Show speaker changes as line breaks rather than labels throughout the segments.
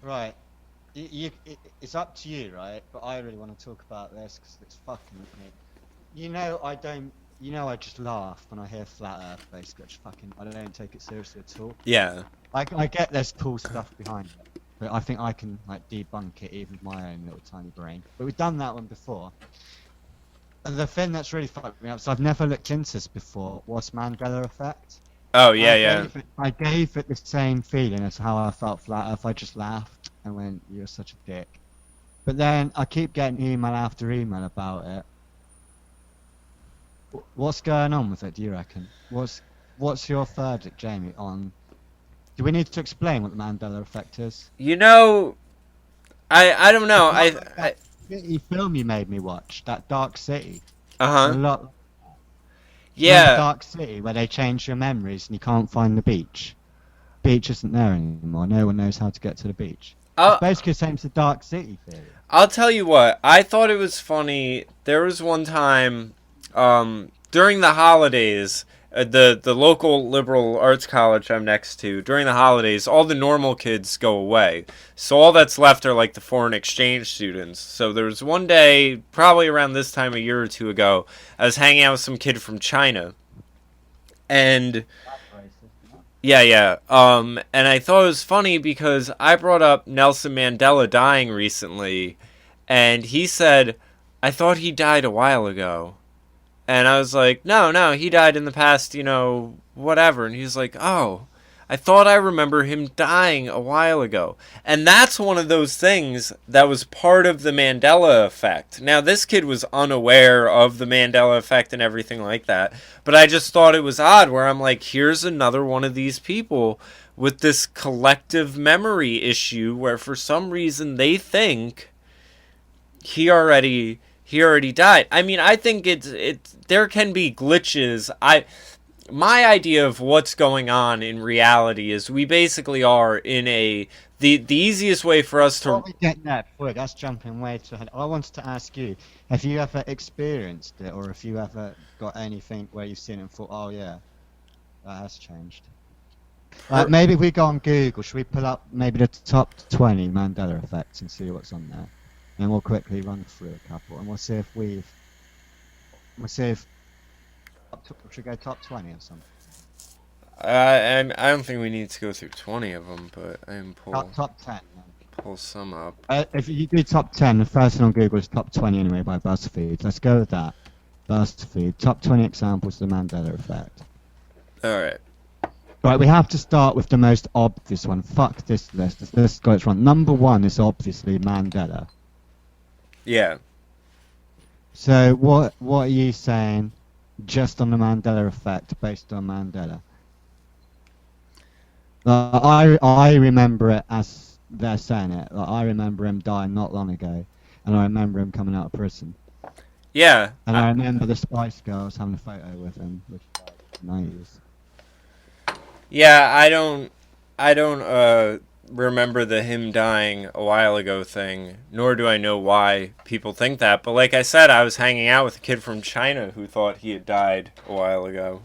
Right. It's up to you, right? But I really want to talk about this because it's fucking with me. You know, I don't. You know, I just laugh when I hear flat Earth, basically. I just fucking. I don't take it seriously at all.
Yeah.
I get there's cool stuff behind it, but I think I can like debunk it even with my own little tiny brain. But we've done that one before. And the thing that's really fucked me up, so I've never looked into this before, was Mandela effect.
Oh, yeah, yeah.
I gave it the same feeling as how I felt flat Earth. I just laughed and went, "You're such a dick." But then I keep getting email after email about it. What's going on with it? Do you reckon? What's your verdict, Jamie? On do we need to explain what the Mandela effect is?
You know, I don't know. I
The film you made me watch, that Dark City. A
uh-huh.
lot. Remember
Yeah.
Dark City, where they change your memories and you can't find the beach. Beach isn't there anymore. No one knows how to get to the beach. It's basically the same as the Dark City theory.
I'll tell you what. I thought it was funny. There was one time during the holidays, the local liberal arts college I'm next to, during the holidays, all the normal kids go away. So all that's left are like the foreign exchange students. So there was one day, probably around this time a year or two ago, I was hanging out with some kid from China. And yeah, yeah. And I thought it was funny because I brought up Nelson Mandela dying recently, and he said, "I thought he died a while ago." And I was like, no, he died in the past, whatever. And he's like, "Oh, I thought I remember him dying a while ago." And that's one of those things that was part of the Mandela effect. Now, this kid was unaware of the Mandela effect and everything like that. But I just thought it was odd where I'm like, here's another one of these people with this collective memory issue where for some reason they think he already died. I mean, I think there can be glitches. My idea of what's going on in reality is we basically are in the easiest way for us to.
Before we get there, that's jumping way too ahead. I wanted to ask you, have you ever experienced it, or have you ever got anything where you've seen it and thought, "Oh yeah, that has changed"? Like maybe we go on Google. Should we pull up maybe the top 20 Mandela effects and see what's on there? And we'll quickly run through a couple, and we'll see if should we go top 20 or something.
I don't think we need to go through 20 of them, but I can
top 10.
Pull some up.
If you do top 10, the first one on Google is top 20 anyway by BuzzFeed. Let's go with that. BuzzFeed top 20 examples of the Mandela effect.
All right.
Right, we have to start with the most obvious one. Fuck this list. This got it wrong. Number 1 is obviously Mandela.
Yeah.
So what are you saying just on the Mandela effect based on Mandela? I remember it as they're saying it. Like, I remember him dying not long ago, and I remember him coming out of prison.
Yeah.
And I remember the Spice Girls having a photo with him, which is like 90s.
Yeah, I don't remember the him dying a while ago thing, nor do I know why people think that. But like I said, I was hanging out with a kid from China who thought he had died a while ago.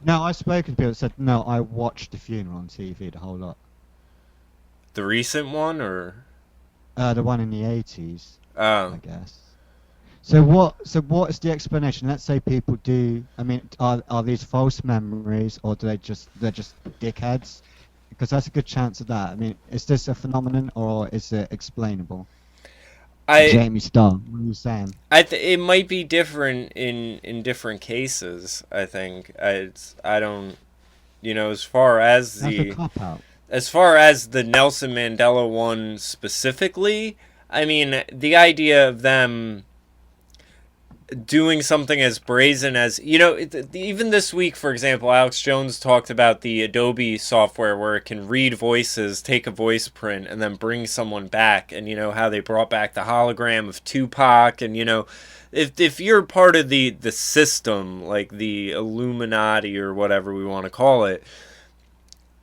No, I've spoken to people that said, no, I watched the funeral on TV, the whole lot.
The recent one, or?
The one in the 80s,
Oh.
I guess. So what is the explanation? Let's say people do, I mean, are these false memories, or they're just dickheads? Because that's a good chance of that. I mean, is this a phenomenon, or is it explainable? Jamie Starr, what are you saying?
It might be different in different cases. I think I don't, as far as
That's a cop-out.
As far as the Nelson Mandela one specifically, I mean, the idea of them doing something as brazen as, even this week, for example, Alex Jones talked about the Adobe software where it can read voices, take a voice print, and then bring someone back, and how they brought back the hologram of Tupac, and if you're part of the system, like the Illuminati or whatever we want to call it,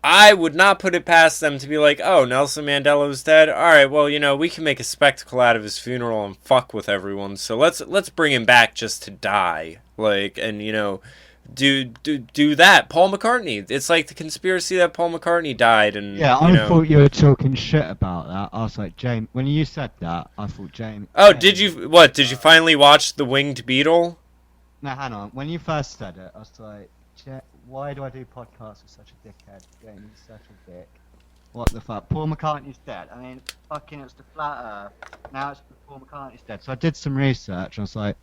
I would not put it past them to be like, "Oh, Nelson Mandela was dead. All right, well, we can make a spectacle out of his funeral and fuck with everyone. So let's bring him back just to die, and do that. Paul McCartney. It's like the conspiracy that Paul McCartney died, and
Yeah,
you
I
know.
thought you were talking shit about that. I was like, James, when you said that, I thought James.
Oh, did you what? Did you finally watch The Winged Beetle?
No, hang on. When you first said it, I was like, why do I do podcasts with such a dickhead? James is such a dick. What the fuck? Paul McCartney's dead. I mean, fucking, it's the flat Earth. Now it's Paul McCartney's dead. So I did some research. I was like,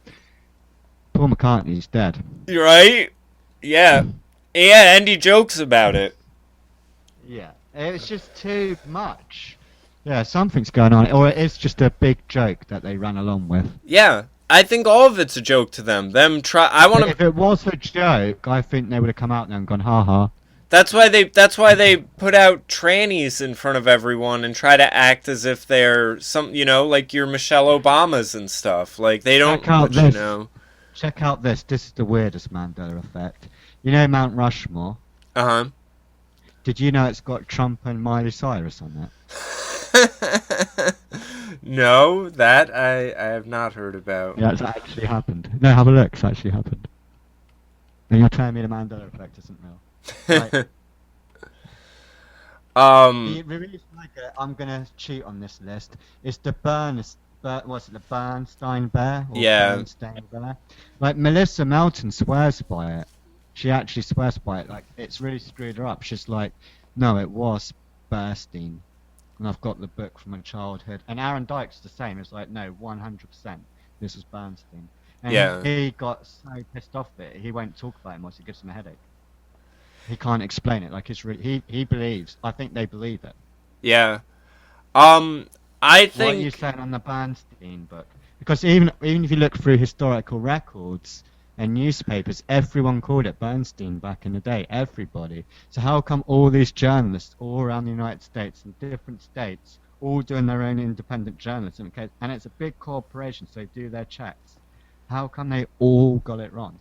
Paul McCartney's dead.
You're right. Yeah. Yeah, and he jokes about it.
Yeah, it was just too much. Yeah, something's going on, or it's just a big joke that they ran along with.
Yeah. I think all of it's a joke to them. I want to.
If it was a joke, I think they would have come out there and gone, ha ha.
That's why they put out trannies in front of everyone and try to act as if they're some, like your Michelle Obamas and stuff. Like they don't,
Check out this. This is the weirdest Mandela effect. You know Mount Rushmore?
Uh-huh.
Did you know it's got Trump and Miley Cyrus on
it? No, that I have not heard about.
Yeah, it's actually happened. No, have a look. It's actually happened. And you're telling me the Mandela effect isn't real. Right. The reason I'm gonna cheat on this list is the the Bernstein Bear? Or
yeah.
Bernstein Bear? Like, Melissa Melton swears by it. She actually swears by it. Like, it's really screwed her up. She's like, no, it was Bernstein. And I've got the book from my childhood. And Aaron Dyke's the same. It's like, no, 100%. This was Bernstein. And he got so pissed off at it, he won't talk about it once it gives him a headache. He can't explain it. Like, it's really, he believes. I think they believe it.
Yeah. I think.
What are you saying on the Bernstein book? Because even if you look through historical records and newspapers, everyone called it Bernstein back in the day. Everybody. So how come all these journalists all around the United States and different states all doing their own independent journalism? And it's a big corporation, so they do their checks. How come they all got it wrong?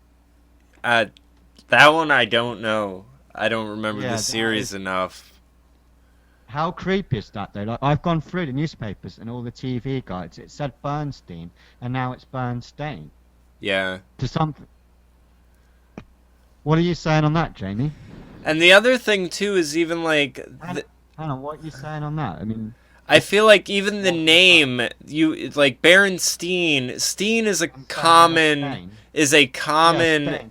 That one I don't know. I don't remember the series enough.
How creepy is that though? Like, I've gone through the newspapers and all the TV guides. It said Bernstein, and now it's Bernstein.
Yeah.
To something. What are you saying on that, Jamie?
And the other thing too is even like.
Hang on, what are you saying on that? I mean.
I feel like even the name, Berenstain, Steen is a common.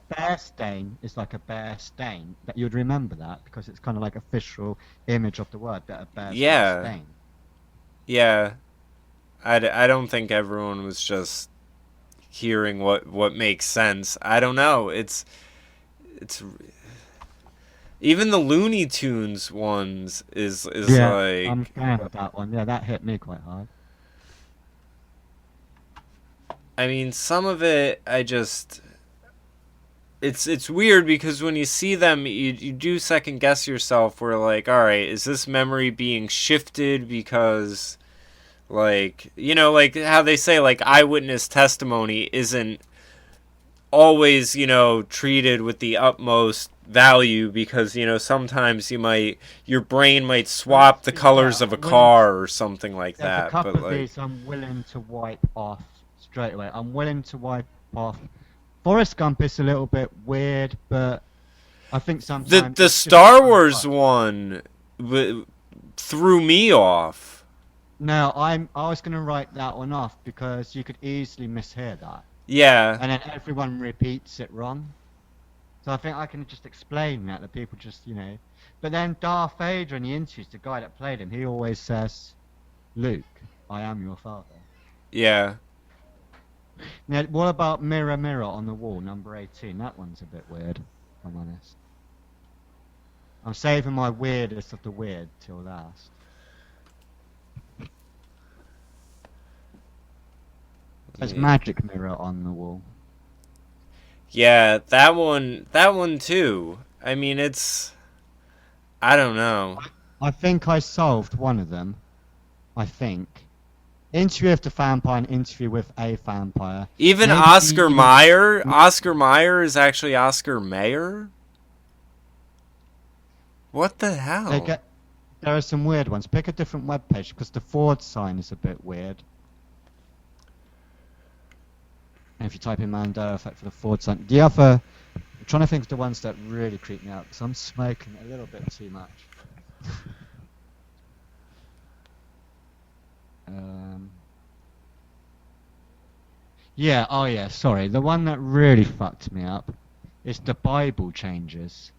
Bear stain is like a bear stain. That you'd remember that because it's kind of like official image of the word that a bear stain.
Yeah. I don't think everyone was just hearing what makes sense. I don't know. It's even the Looney Tunes ones is like.
I'm fan of that one. Yeah, that hit me quite hard.
I mean, some of it, it's weird because when you see them, you do second guess yourself. Where like, all right, is this memory being shifted because, like, like how they say like eyewitness testimony isn't always treated with the utmost value because sometimes your brain might swap the colors of a car or something like that.
A couple of these I'm willing to wipe off straight away. I'm willing to wipe off. Forrest Gump is a little bit weird, but I think sometimes
the Star Wars one threw me off.
No, I was gonna write that one off because you could easily mishear that.
Yeah.
And then everyone repeats it wrong. So I think I can just explain that people just, But then Darth Vader in the interviews, the guy that played him, he always says, Luke, I am your father.
Yeah.
Now, what about Mirror, Mirror on the Wall, number 18? That one's a bit weird, if I'm honest. I'm saving my weirdest of the weird till last. There's Magic Mirror on the Wall.
Yeah, that one too. I mean, I don't know.
I think I solved one of them. I think. Interview with the vampire and interview with a vampire.
Even maybe Oscar Mayer? Oscar Mayer is actually Oscar Mayer? What the hell?
There are some weird ones. Pick a different webpage because the forward sign is a bit weird. And if you type in Mandela effect for the forward sign, the other trying to think of the ones that really creep me out because I'm smoking a little bit too much. Yeah, oh yeah, sorry. The one that really fucked me up is the Bible changes.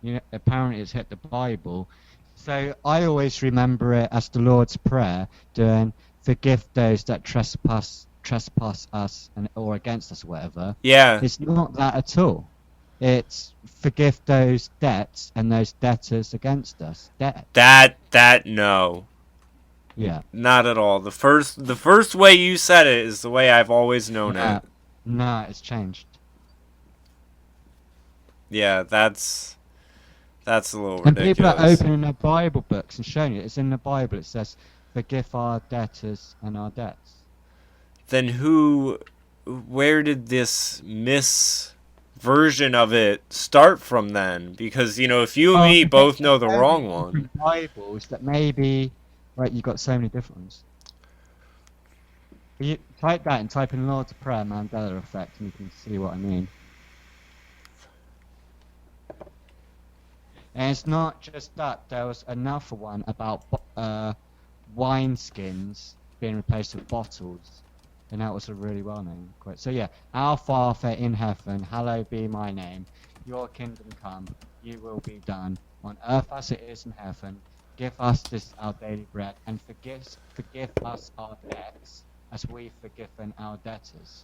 You know, apparently it's hit the Bible. So I always remember it as the Lord's Prayer, doing forgive those that trespass us or against us or whatever.
Yeah.
It's not that at all. It's forgive those debts and those debtors against us.
That no.
Yeah.
Not at all. The first way you said it is the way I've always known it.
No, it's changed.
Yeah, that's a little
And
ridiculous.
people are opening their Bible books and showing you it's in the Bible. It says, "Forgive our debtors and our debts."
Then where did this version of it start from then? Because, you know, if you and me both know the wrong one.
Bibles that maybe, right, you've got so many different ones. You type that and type in Lord's Prayer Mandela effect and you can see what I mean. And it's not just that, there was another one about wine skins being replaced with bottles. And that was a really well-known quote. So yeah, Our Father in heaven, hallowed be my name. Your kingdom come, your will be done, on earth as it is in heaven. Give us this our daily bread, and forgive us our debts, as we've forgiven our debtors.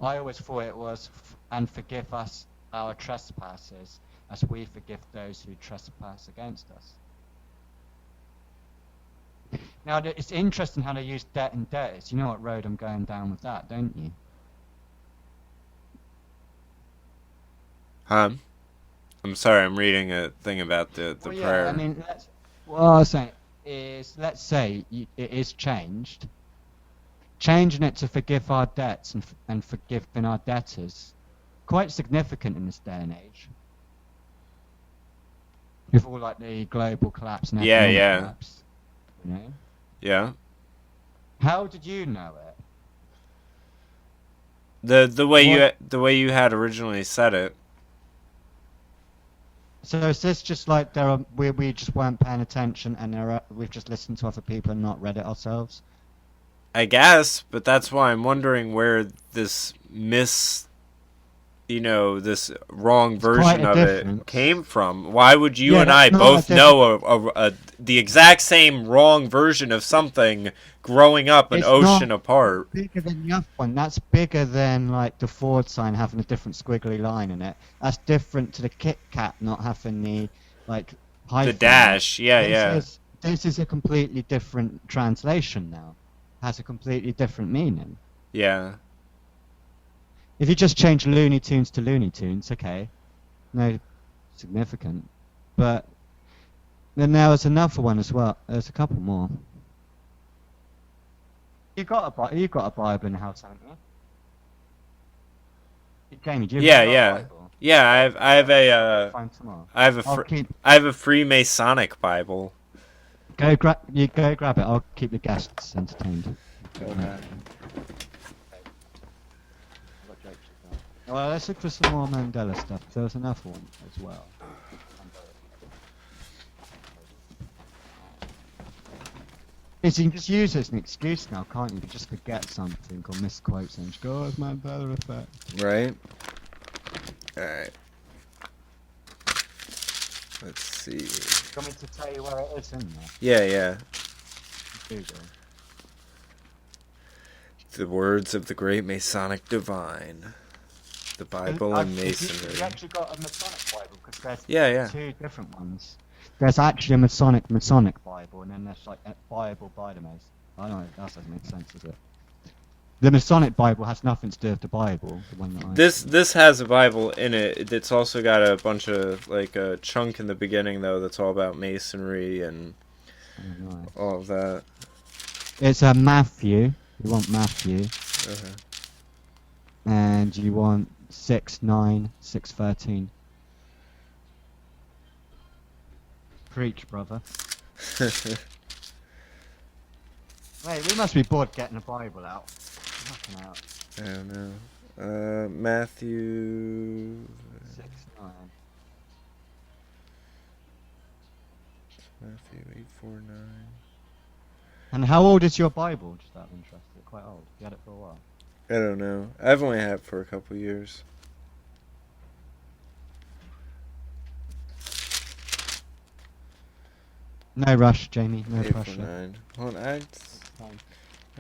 I always thought it was, and forgive us our trespasses, as we forgive those who trespass against us. Now, it's interesting how they use debt and debtors. You know what road I'm going down with that, don't you?
I'm sorry, I'm reading a thing about the
well,
prayer.
Yeah, I mean, what I was saying is, let's say it is changed. Changing it to forgive our debts and forgiving our debtors, quite significant in this day and age. With all like the global collapse and economic collapse, you know?
Yeah.
How did you know
The
it?
way you had originally said it.
So is this just like we just weren't paying attention and we've just listened to other people and not read it ourselves?
I guess, but that's why I'm wondering where this this wrong version of it came from. Why would you and I both know the exact same wrong version of something growing up an ocean apart?
Bigger than the other one. That's bigger than like the forward sign having a different squiggly line in it. That's different to the Kit Kat not having the like hyphen.
The dash, yeah.
This is a completely different translation now. Has a completely different meaning.
Yeah.
If you just change Looney Tunes to Looney Tunes, okay, no significant. But then there was another one as well. There's a couple more. You got a Bible in the house, haven't you? Jamie, do you have a Bible?
Yeah, I have a I have a Freemasonic Bible.
Go grab it. I'll keep the guests entertained.
Okay.
Well, let's look for some more Mandela stuff. There was another one as well. You can just use it as an excuse now, can't you? You just forget something or misquote something. Just go, it's Mandela effect.
Right. Alright. Let's see.
Do you want me to tell you where it is in there?
Yeah.
Google.
The words of the great Masonic divine. The Bible and Masonry.
You actually got a Masonic Bible because there's two different ones. There's actually a Masonic Bible, and then there's like a Bible by the Masons. I don't know, that doesn't make sense, does it? The Masonic Bible has nothing to do with the Bible. The one that
this has a Bible in it. It's also got a bunch of like a chunk in the beginning though that's all about Masonry and all of that.
It's a Matthew. You want Matthew.
Okay.
And you want 6:9, 6:13. Preach, brother. Wait, we must be bored getting the Bible out. Fucking out.
I don't know. Matthew
6:9.
Matthew 8:4-9.
And how old is your Bible? Just out of interest. Is it quite old? You had it for a while.
I don't know. I've only had it for a couple years.
No rush, Jamie. No pressure.
8:9. Hold on, I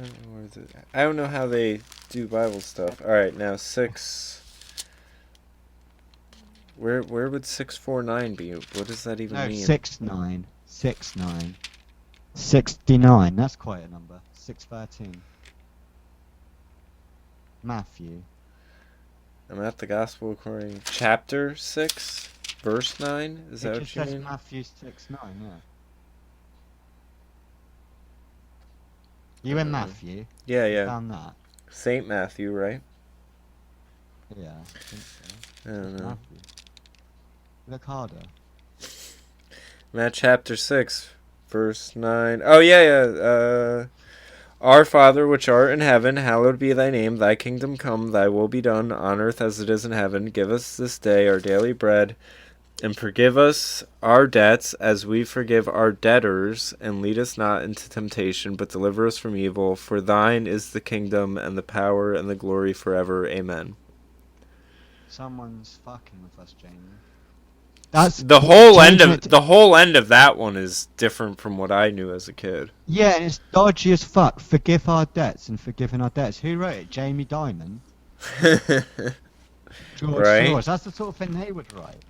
don't know where is it. I don't know how they do Bible stuff. All right, now 6. Where would 649 be? What does that even
No,
mean?
6:9. 6:9. 69. That's quite a number. 6:13. Matthew.
I'm at the Gospel according chapter 6, verse 9. Is that
It
what
just
you
says
mean?
Matthew 6:9. Yeah. You in Matthew?
Yeah, yeah.
Found that?
Saint Matthew, right?
Yeah, I think so.
I don't know.
Matthew. Look harder.
I'm at chapter 6, verse 9. Oh, yeah. Our Father, which art in heaven, hallowed be thy name. Thy kingdom come, thy will be done, on earth as it is in heaven. Give us this day our daily bread, and forgive us our debts as we forgive our debtors, and lead us not into temptation, but deliver us from evil. For thine is the kingdom, and the power, and the glory forever. Amen.
Someone's fucking with us, Jamie. That's
The whole end
changing
of the whole end of that one is different from what I knew as a kid.
Yeah, and it's dodgy as fuck. Forgive our debts and forgiving our debts. Who wrote it? Jamie Dimon? George
Right?
Soros. That's the sort of thing they would write.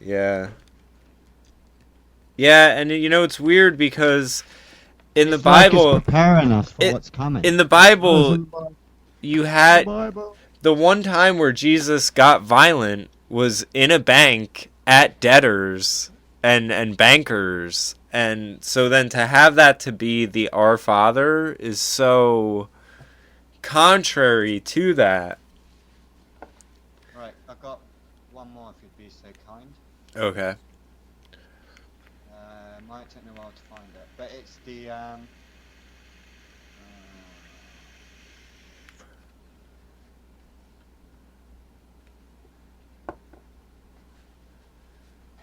Yeah. Yeah, and you know it's weird because in the
It's like
Bible,
it's preparing us for what's coming.
in the Bible, you had the one time where Jesus got violent was in a bank at debtors and bankers, and so then to have that to be the Our Father is so contrary to that.
Right, I've got one more if you'd be so kind.
Okay.
Might take me a while to find it, but it's the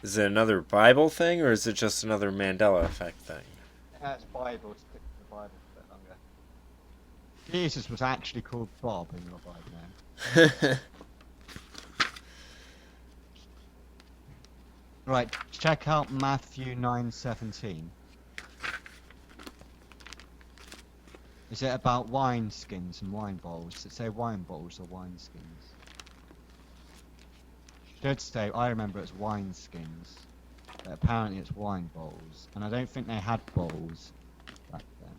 Is it another Bible thing, or is it just another Mandela effect thing?
That's Bible. Stick to the Bible for a bit longer. Jesus was actually called Bob in your Bible name. Right, check out Matthew 9:17. Is it about wine skins and wine bowls? Does it say wine bowls or wine skins? Should say, I remember it's wine skins. But apparently it's wine bowls. And I don't think they had bowls back then.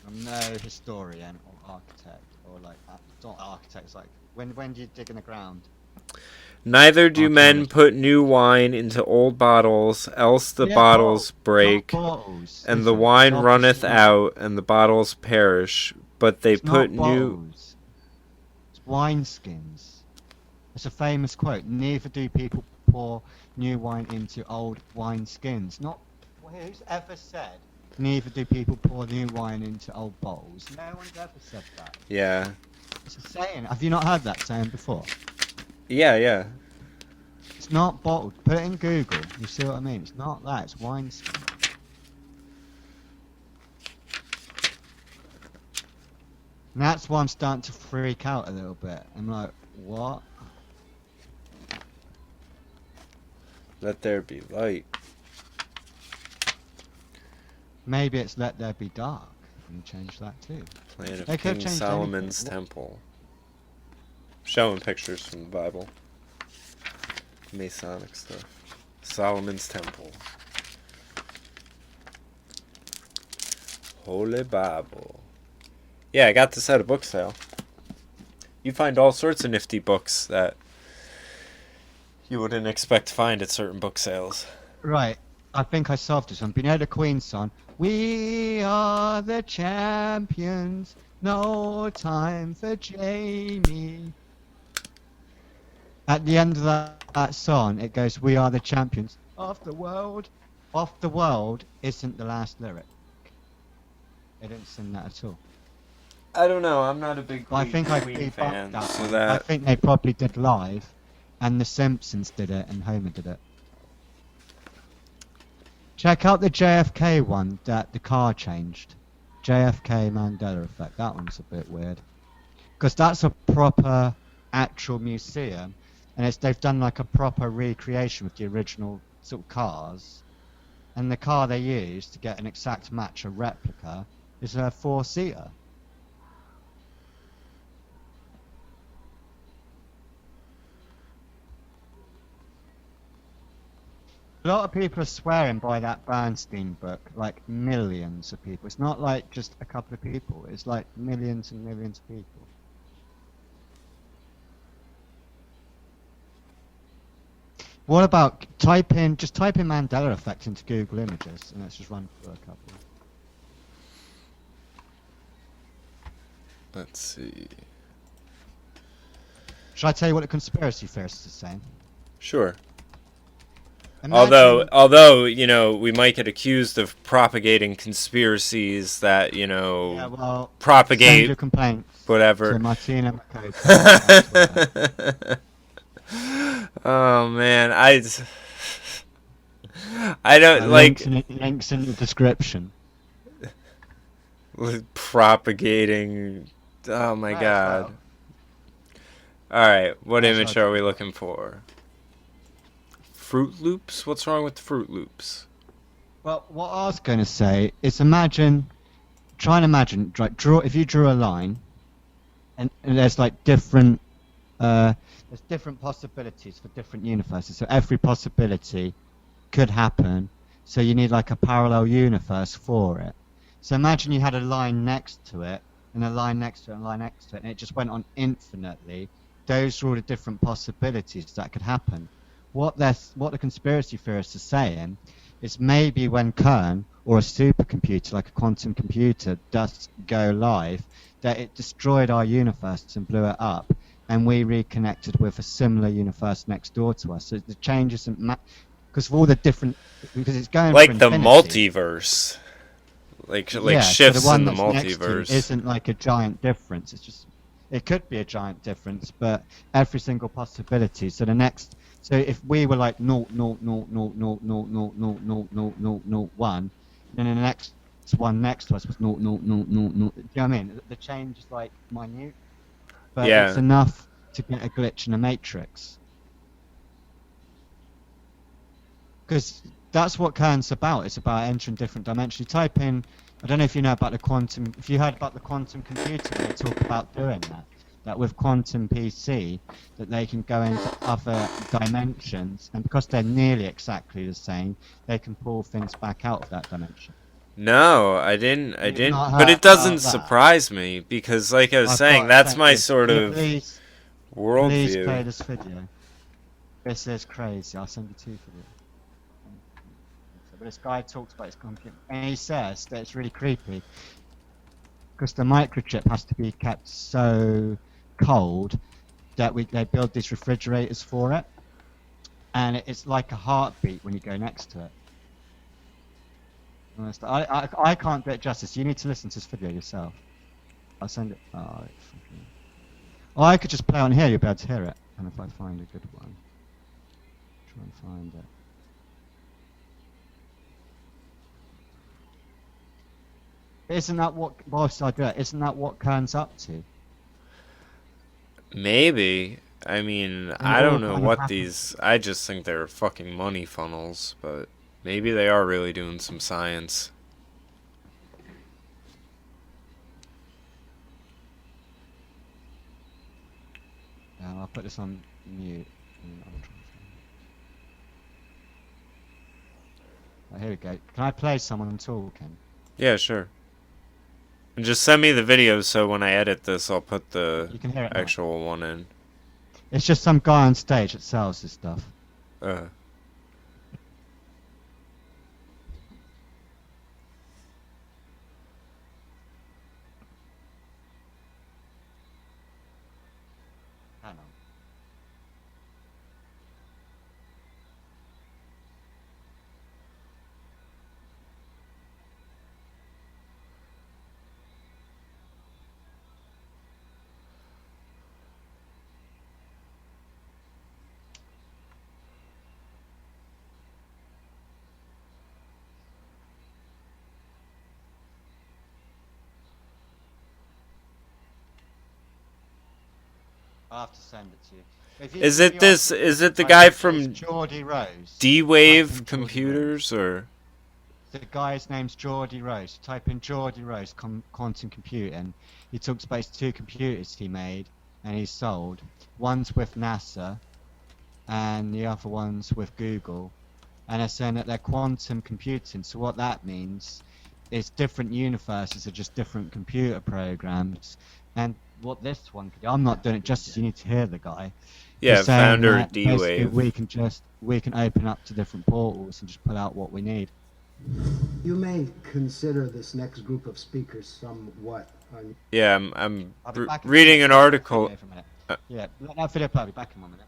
I'm no historian or architect or like, not architects, like, when do you dig in the ground?
Neither do men put new wine into old bottles, else the bottles break, and the wine runneth out, and the bottles perish. But they put new...
It's wineskins. It's a famous quote. Neither do people pour new wine into old wineskins. Not... Who's ever said, neither do people pour new wine into old bowls? No one's ever said that.
Yeah.
It's a saying. Have you not heard that saying before?
Yeah, yeah.
It's not bottled. Put it in Google. You see what I mean? It's not that. It's wineskin. And that's why I'm starting to freak out a little bit. I'm like, what?
Let there be light.
Maybe it's let there be dark. You can change that too.
Plan of
They could
King
change
Solomon's
anything.
temple. Showing pictures from the Bible. Masonic stuff. Solomon's temple. Holy Bible. Yeah, I got this at a book sale. You find all sorts of nifty books that you wouldn't expect to find at certain book sales.
Right. I think I solved this one. But you know the Queen song? We are the champions. No time for Jamie. At the end of that song, it goes, we are the champions. Off the world. Off the world isn't the last lyric. They didn't sing that at all.
I don't know. I'm not a big
But I think I
Queen
debunked
fan,
that
so
one. I
that
think they probably did live, and The Simpsons did it, and Homer did it. Check out the JFK one that the car changed. JFK Mandela effect. That one's a bit weird. Because that's a proper actual museum, and they've done like a proper recreation with the original sort of cars. And the car they used to get an exact match, a replica, is a 4-seater. A lot of people are swearing by that Bernstein book, like millions of people. It's not like just a couple of people, it's like millions and millions of people. What about just type in Mandela effect into Google Images, and let's just run through a couple.
let's see.
Should I tell you what the conspiracy theorists are saying?
Sure.
Imagine,
Although you know, we might get accused of propagating conspiracies that
yeah, well, send
propagate
your complaints
whatever.
to Martina McCoy.
Oh man, I don't like
links in the description.
propagating. Oh my god. All right, what image are we looking for? Fruit Loops? What's wrong with Fruit Loops?
Well, what I was going to say is try and imagine, if you drew a line, and there's like different possibilities for different universes. So every possibility could happen. So you need like a parallel universe for it. So imagine you had a line next to it, and a line next to it, and a line next to it, and it just went on infinitely. Those are all the different possibilities that could happen. What the conspiracy theorists are saying is maybe when Kern or a supercomputer like a quantum computer does go live, that it destroyed our universe and blew it up, and we reconnected with a similar universe next door to us. So the change isn't because of all the different, because it's going
Like
for
the
infinity.
multiverse, like
Yeah,
shifts
so the one
in the
that's next to
multiverse.
isn't like a giant difference. It could be a giant difference, but every single possibility. So if we were like 0.0000000000001, then the next one next to us was 0.0000000. Do you know what I mean? The change is like minute, but it's
Yeah.
enough to get a glitch in a matrix. Because that's what Kern's about. It's about entering different dimensions. You type in, I don't know if you know about if you heard about the quantum computer, they talk about doing that with quantum PC, that they can go into other dimensions, and because they're nearly exactly the same, they can pull things back out of that dimension.
No, I didn't.
You've not
But
heard
it doesn't
about that?
surprise me because, like I was
I've
saying,
got
that's
sent
my
you.
sort of
Please play
worldview.
this video. This is crazy. I'll send you 2 videos. But this guy talks about his computer, and he says that it's really creepy because the microchip has to be kept so cold that they build these refrigerators for it, and it's like a heartbeat when you go next to it. I can't do it justice. You need to listen to this video yourself. I'll send it. Oh, I could just play on here. You'll be able to hear it. And if I find a good one, try and find it. Isn't that whilst I do it, isn't that what Kern's up to?
Maybe. I mean,
And
I
it all
don't know
kind of
what
happens.
I just think they're fucking money funnels, but maybe they are really doing some science.
I'll put this on mute. And I'll try and find it. Here we go. Can I play someone talking?
Yeah, sure. And just send me the video so when I edit this, I'll put the
You can hear it now.
actual one in.
It's just some guy on stage that sells this stuff.
Uh.
Hang on. I'll have to send it to you.
Is it this? Is it the
Right,
guy
it's
from
Geordie Rose?
D-Wave
Type in Geordie
Computers or?
The guy's name's Geordie Rose. Type in Geordie Rose quantum computing. He talks about his 2 computers he made and he sold. One's with NASA and the other one's with Google. And they're saying that they're quantum computing. So what that means is different universes are just different computer programs. And what this one could do, I'm not doing it justice, you need to hear the guy.
Yeah,
He's saying
founder
that basically
D-Wave.
we can open up to different portals and just pull out what we need.
You may consider this next group of speakers somewhat
Yeah, I'm
I'll be back in
reading an
a minute.
article.
For a minute. Yeah, let that video play. I'll be back in 1 minute.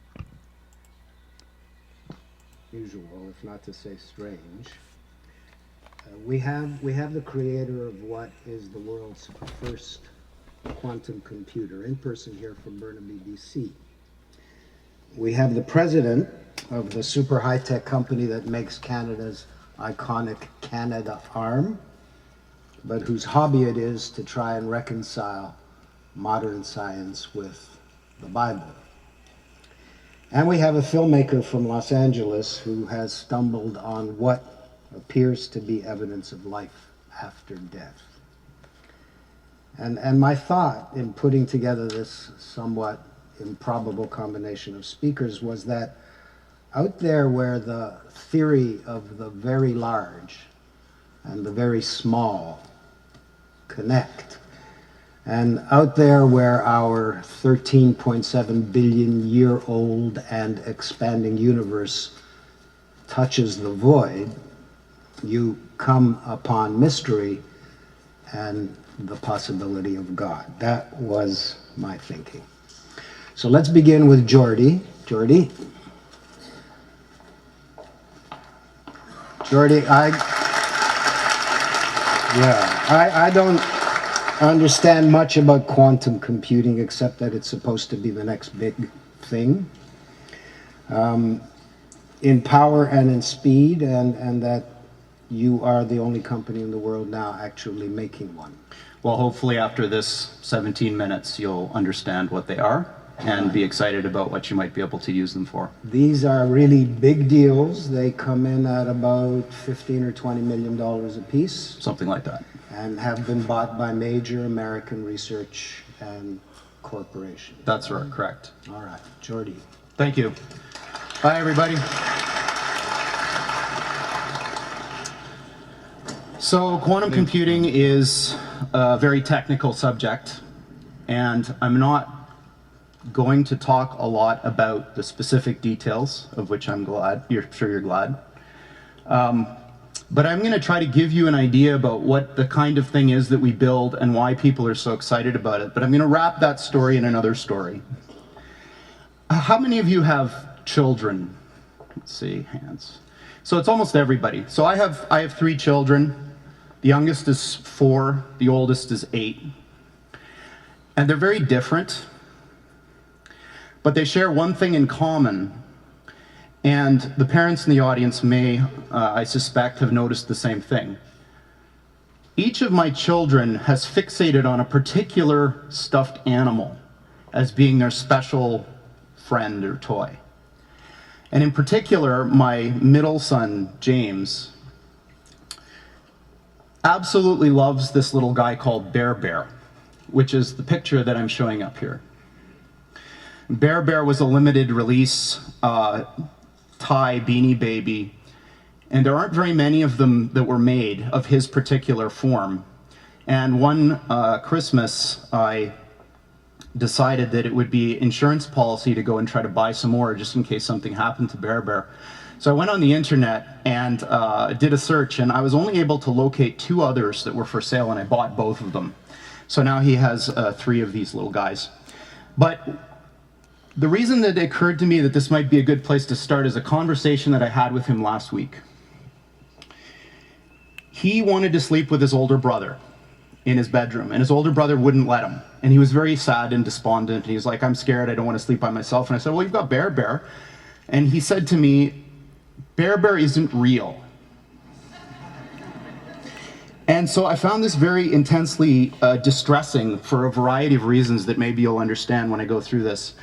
unusual, if not to say strange. We have the creator of what is the world's first quantum computer in person here from Burnaby, BC. We have the president of the super high-tech company that makes Canada's iconic Canada Arm, but whose hobby it is to try and reconcile modern science with the Bible. And we have a filmmaker from Los Angeles who has stumbled on what appears to be evidence of life after death. And my thought in putting together this somewhat improbable combination of speakers was that out there where the theory of the very large and the very small connect, and out there where our 13.7 billion year old and expanding universe touches the void, you come upon mystery and the possibility of God. That was my thinking. So let's begin with Jordy. Jordy, I don't understand much about quantum computing except that it's supposed to be the next big thing in power and in speed, and that you are the only company in the world now actually making one.
Well, hopefully after this 17 minutes, you'll understand what they are and be excited about what you might be able to use them for.
These are really big deals. They come in at about $15 or $20 million a piece.
Something like that.
And have been bought by major American research and corporations.
That's right, correct.
All right, Jordy.
Thank you. Bye, everybody. So quantum computing is a very technical subject, and I'm not going to talk a lot about the specific details, of which I'm glad, you're sure you're glad. But I'm going to try to give you an idea about what the kind of thing is that we build and why people are so excited about it. But I'm going to wrap that story in another story. How many of you have children? Let's see, hands. So it's almost everybody. So I have 3 children. The youngest is 4, the oldest is 8. And they're very different, but they share one thing in common. And the parents in the audience may, I suspect, have noticed the same thing. Each of my children has fixated on a particular stuffed animal as being their special friend or toy. And in particular, my middle son, James, absolutely loves this little guy called Bear, which is the picture that I'm showing up here. Bear was a limited release Thai Beanie Baby, and there aren't very many of them that were made of his particular form. And one Christmas, I decided that it would be insurance policy to go and try to buy some more just in case something happened to Bear. So I went on the internet and did a search, and I was only able to locate 2 others that were for sale, and I bought both of them. So now he has 3 of these little guys. But the reason that it occurred to me that this might be a good place to start is a conversation that I had with him last week. He wanted to sleep with his older brother in his bedroom, and his older brother wouldn't let him. And he was very sad and despondent, and he was like, I'm scared, I don't want to sleep by myself. And I said, well, you've got Bear. And he said to me, Bear isn't real. And so I found this very intensely distressing for a variety of reasons that maybe you'll understand when I go through this.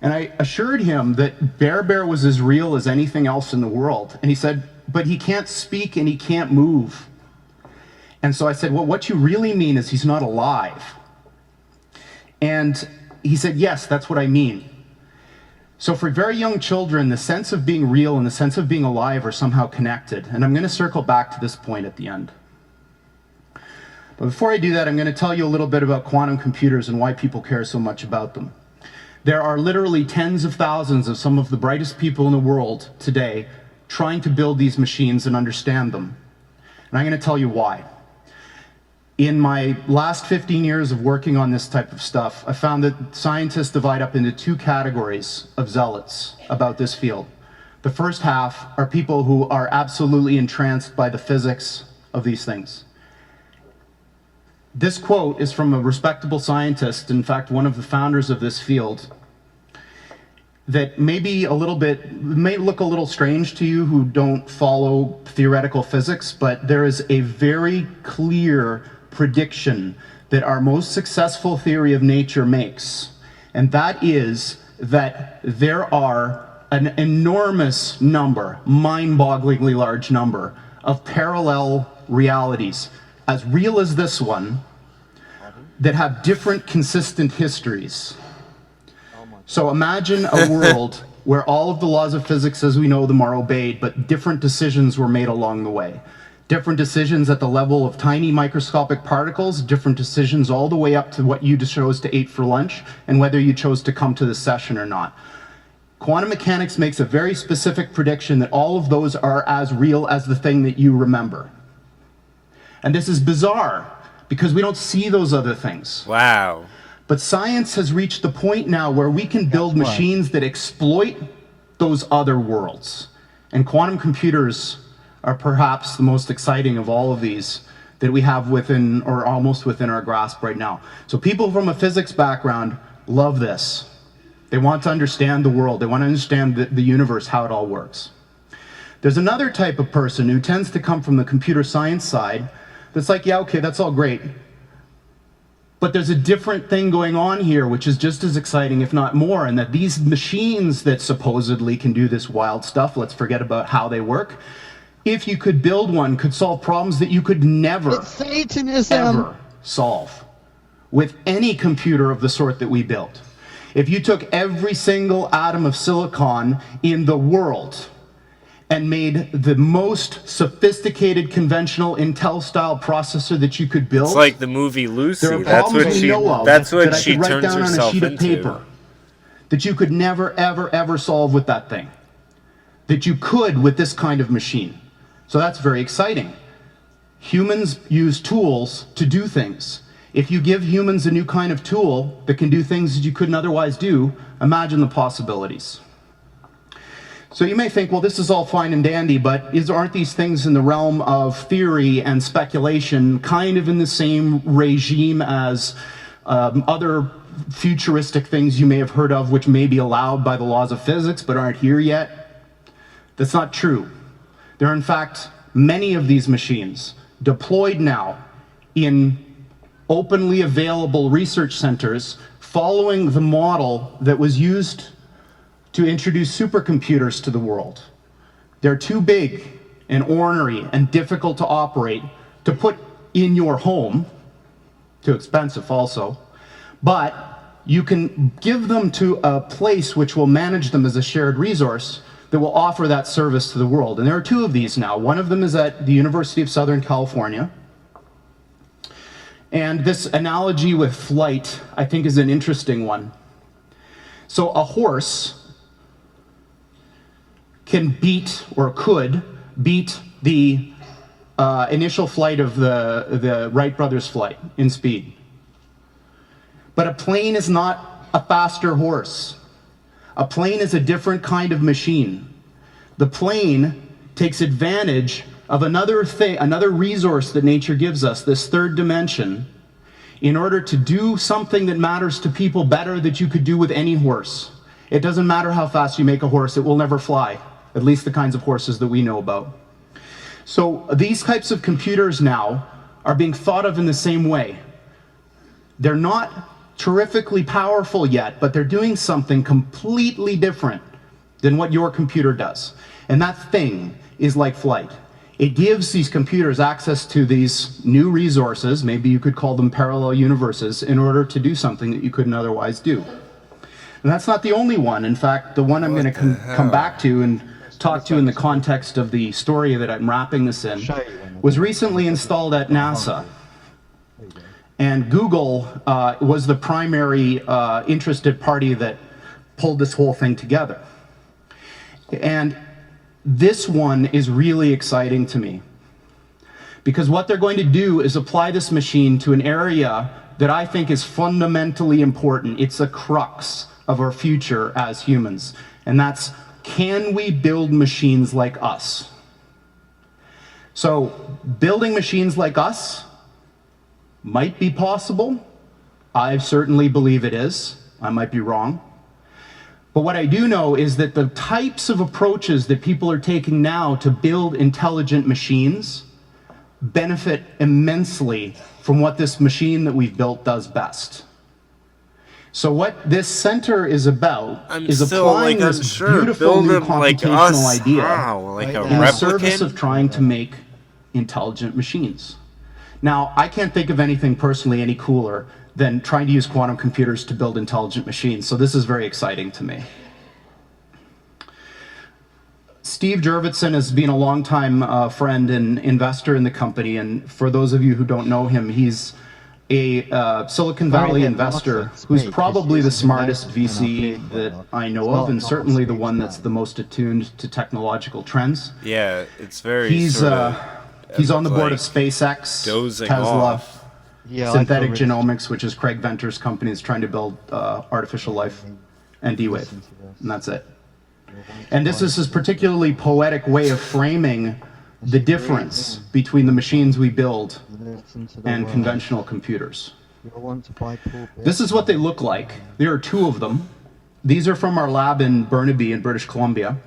And I assured him that Bear was as real as anything else in the world. And he said, but he can't speak and he can't move. And so I said, well, what you really mean is he's not alive. And he said, yes, that's what I mean. So for very young children, the sense of being real and the sense of being alive are somehow connected. And I'm going to circle back to this point at the end. But before I do that, I'm going to tell you a little bit about quantum computers and why people care so much about them. There are literally tens of thousands of some of the brightest people in the world today trying to build these machines and understand them. And I'm going to tell you why. In my last 15 years of working on this type of stuff, I found that scientists divide up into two categories of zealots about this field. The first half are people who are absolutely entranced by the physics of these things. This quote is from a respectable scientist, in fact, one of the founders of this field, that may look a little strange to you who don't follow theoretical physics, but there is a very clear prediction that our most successful theory of nature makes, and that is that there are an enormous number, mind-bogglingly large number, of parallel realities, as real as this one, that have different consistent histories. So imagine a world where all of the laws of physics as we know them are obeyed, but different decisions were made along the way. Different decisions at the level of tiny microscopic particles, different decisions all the way up to what you chose to eat for lunch, and whether you chose to come to this session or not. Quantum mechanics makes a very specific prediction that all of those are as real as the thing that you remember. And this is bizarre, because we don't see those other things.
Wow.
But science has reached the point now where we can build machines that exploit those other worlds. And quantum computers are perhaps the most exciting of all of these that we have within, or almost within our grasp right now. So people from a physics background love this. They want to understand the world. They want to understand the universe, how it all works. There's another type of person who tends to come from the computer science side that's like, yeah, okay, that's all great. But there's a different thing going on here, which is just as exciting, if not more, and that these machines that supposedly can do this wild stuff, let's forget about how they work, if you could build one, could solve problems that you could never, ever solve with any computer of the sort that we built. If you took every single atom of silicon in the world and made the most sophisticated conventional Intel-style processor that you could build.
It's like the movie Lucy.
There are
That's
problems
what
we
she.
know of
That's what
that I
she
could write
turns
down on a
herself
sheet of
into.
paper that you could never, ever, ever solve with that thing. That you could with this kind of machine. So that's very exciting. Humans use tools to do things. If you give humans a new kind of tool that can do things that you couldn't otherwise do, imagine the possibilities. So you may think, well, this is all fine and dandy, but aren't these things in the realm of theory and speculation kind of in the same regime as other futuristic things you may have heard of which may be allowed by the laws of physics but aren't here yet? That's not true. There are in fact many of these machines deployed now in openly available research centers following the model that was used to introduce supercomputers to the world. They're too big and ornery and difficult to operate to put in your home, too expensive also, but you can give them to a place which will manage them as a shared resource that will offer that service to the world. And there are two of these now. One of them is at the University of Southern California. And this analogy with flight, I think, is an interesting one. So a horse can beat, or could beat, the initial flight of the Wright brothers' flight in speed. But a plane is not a faster horse. A plane is a different kind of machine. The plane takes advantage of another thing, another resource that nature gives us, this third dimension, in order to do something that matters to people better than you could do with any horse. It doesn't matter how fast you make a horse, it will never fly, at least the kinds of horses that we know about. So these types of computers now are being thought of in the same way. They're not terrifically powerful yet, but they're doing something completely different than what your computer does. And that thing is like flight. It gives these computers access to these new resources, maybe you could call them parallel universes, in order to do something that you couldn't otherwise do. And that's not the only one. In fact, the one I'm going to come back to and talk to in the context of the story that I'm wrapping this in was recently installed at NASA. And Google was the primary interested party that pulled this whole thing together. And this one is really exciting to me, because what they're going to do is apply this machine to an area that I think is fundamentally important. It's a crux of our future as humans, and that's, can we build machines like us? So building machines like us might be possible. I certainly believe it is. I might be wrong. But what I do know is that the types of approaches that people are taking now to build intelligent machines benefit immensely from what this machine that we've built does best. So what this center is about is applying this beautiful new computational idea in the service of trying to make intelligent machines. Now, I can't think of anything personally any cooler than trying to use quantum computers to build intelligent machines, so this is very exciting to me. Steve Jurvetson has been a longtime friend and investor in the company, and for those of you who don't know him, he's a Silicon Valley investor who's probably the smartest VC that I know of, and certainly the one that's the most attuned to technological trends.
Yeah, it's very
He's on the board of SpaceX, Tesla, Synthetic Genomics, which is Craig Venter's company, is trying to build artificial life, and D-Wave, and that's it. And this is his particularly poetic way of framing the difference between the machines we build and conventional computers. This is what they look like. There are two of them. These are from our lab in Burnaby in British Columbia.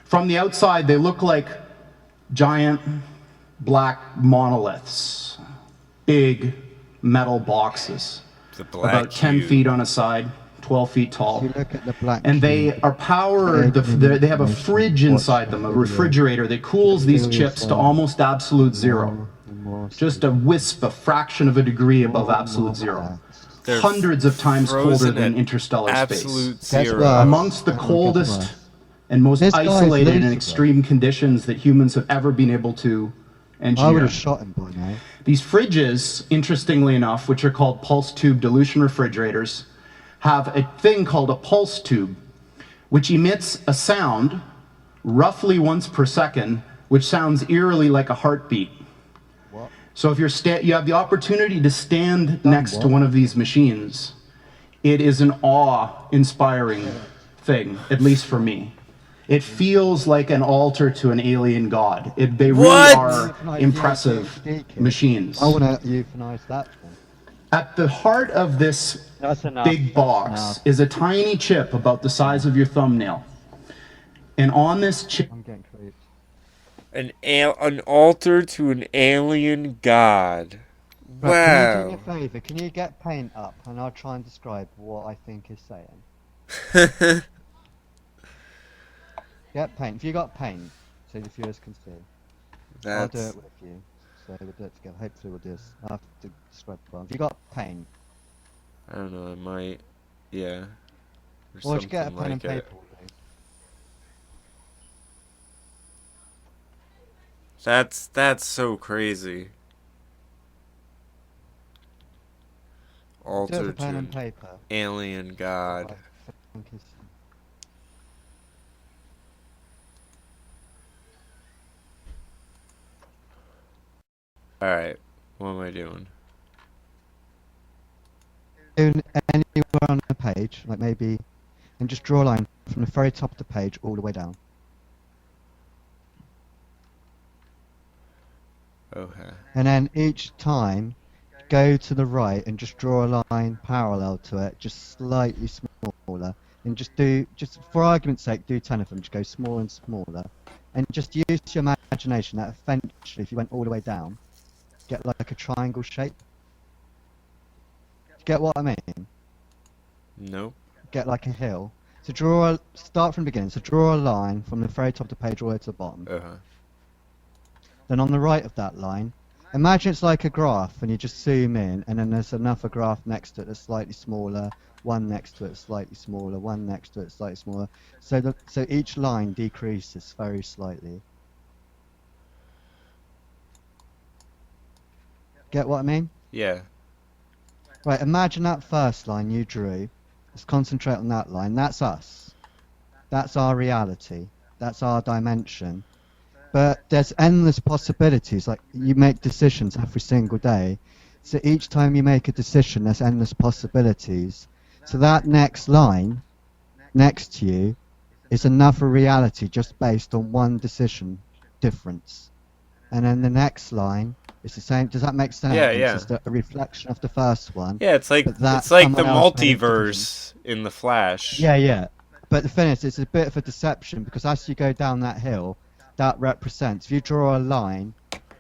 From the outside, they look like giant black monoliths, big metal boxes, about 10 feet on a side, 12 feet tall. And they are powered, they have a fridge inside them, a refrigerator that cools these chips to almost absolute zero. Just a wisp, a fraction of a degree above absolute zero. Hundreds of times colder than interstellar space. Amongst the coldest and most isolated and extreme conditions that humans have ever been able to engineer.
I would have shot him by now.
These fridges, interestingly enough, which are called pulse tube dilution refrigerators, have a thing called a pulse tube, which emits a sound roughly once per second, which sounds eerily like a heartbeat. What? So if you have the opportunity to stand next to one of these machines, it is an awe-inspiring thing, at least for me. It feels like an altar to an alien god. They really are impressive machines.
I want to euthanize that one.
At the heart of this big box is a tiny chip about the size of your thumbnail. And on this chip...
I'm getting creeped.
An altar to an alien god.
Right,
Wow.
can you do me a favour? Can you get paint up and I'll try and describe what I think is saying? Get paint. If you got paint, so the viewers can see. I'll do it with you. So we'll do it together. Hopefully we'll do this. I have to describe the If you got paint.
I don't know, I might, yeah.
Or would you get a pen and paper?
That's so crazy. Altar to an alien god. Alright, what am I doing?
Anywhere on the page, like maybe, and just draw a line from the very top of the page all the way down.
Okay.
And then each time, go to the right and just draw a line parallel to it, just slightly smaller. And just for argument's sake, do 10 of them, just go smaller and smaller. And just use your imagination that eventually, if you went all the way down, get like a triangle shape. Get what I mean?
Nope.
Get like a hill. So start from the beginning. So draw a line from the very top of the page all the way to the bottom.
Uh-huh.
Then on the right of that line, imagine it's like a graph, and you just zoom in, and then there's another graph next to it that's slightly smaller, one next to it slightly smaller, one next to it slightly smaller. So each line decreases very slightly. Get what I mean?
Yeah.
Right, imagine that first line you drew. Let's concentrate on that line. That's us. That's our reality. That's our dimension. But there's endless possibilities. Like, you make decisions every single day. So each time you make a decision, there's endless possibilities. So that next line next to you is another reality just based on one decision difference. And then the next line is the same. Does that make sense?
Yeah, yeah.
It's just a reflection of the first one.
Yeah, it's like
But that
the
someone else made a decision.
multiverse in the Flash.
Yeah, yeah. But the thing is, it's a bit of a deception, because as you go down that hill, that represents, if you draw a line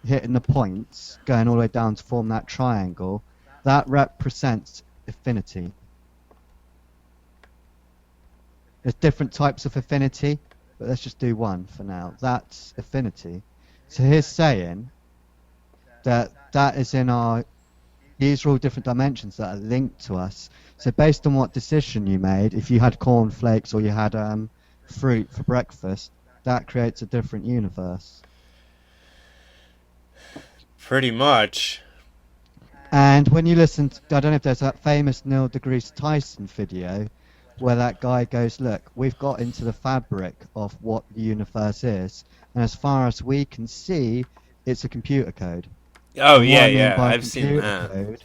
hitting the points, going all the way down to form that triangle, that represents affinity. There's different types of affinity, but let's just do one for now. That's affinity. So here's saying that is in our, these are all different dimensions that are linked to us. So based on what decision you made, if you had cornflakes or you had fruit for breakfast, that creates a different universe.
Pretty much.
And when you listen to, I don't know if there's that famous Neil deGrasse Tyson video where that guy goes, look, we've got into the fabric of what the universe is, and as far as we can see, it's a computer code.
Oh,
And
yeah,
what I mean
yeah,
by
I've seen
computer
that.
code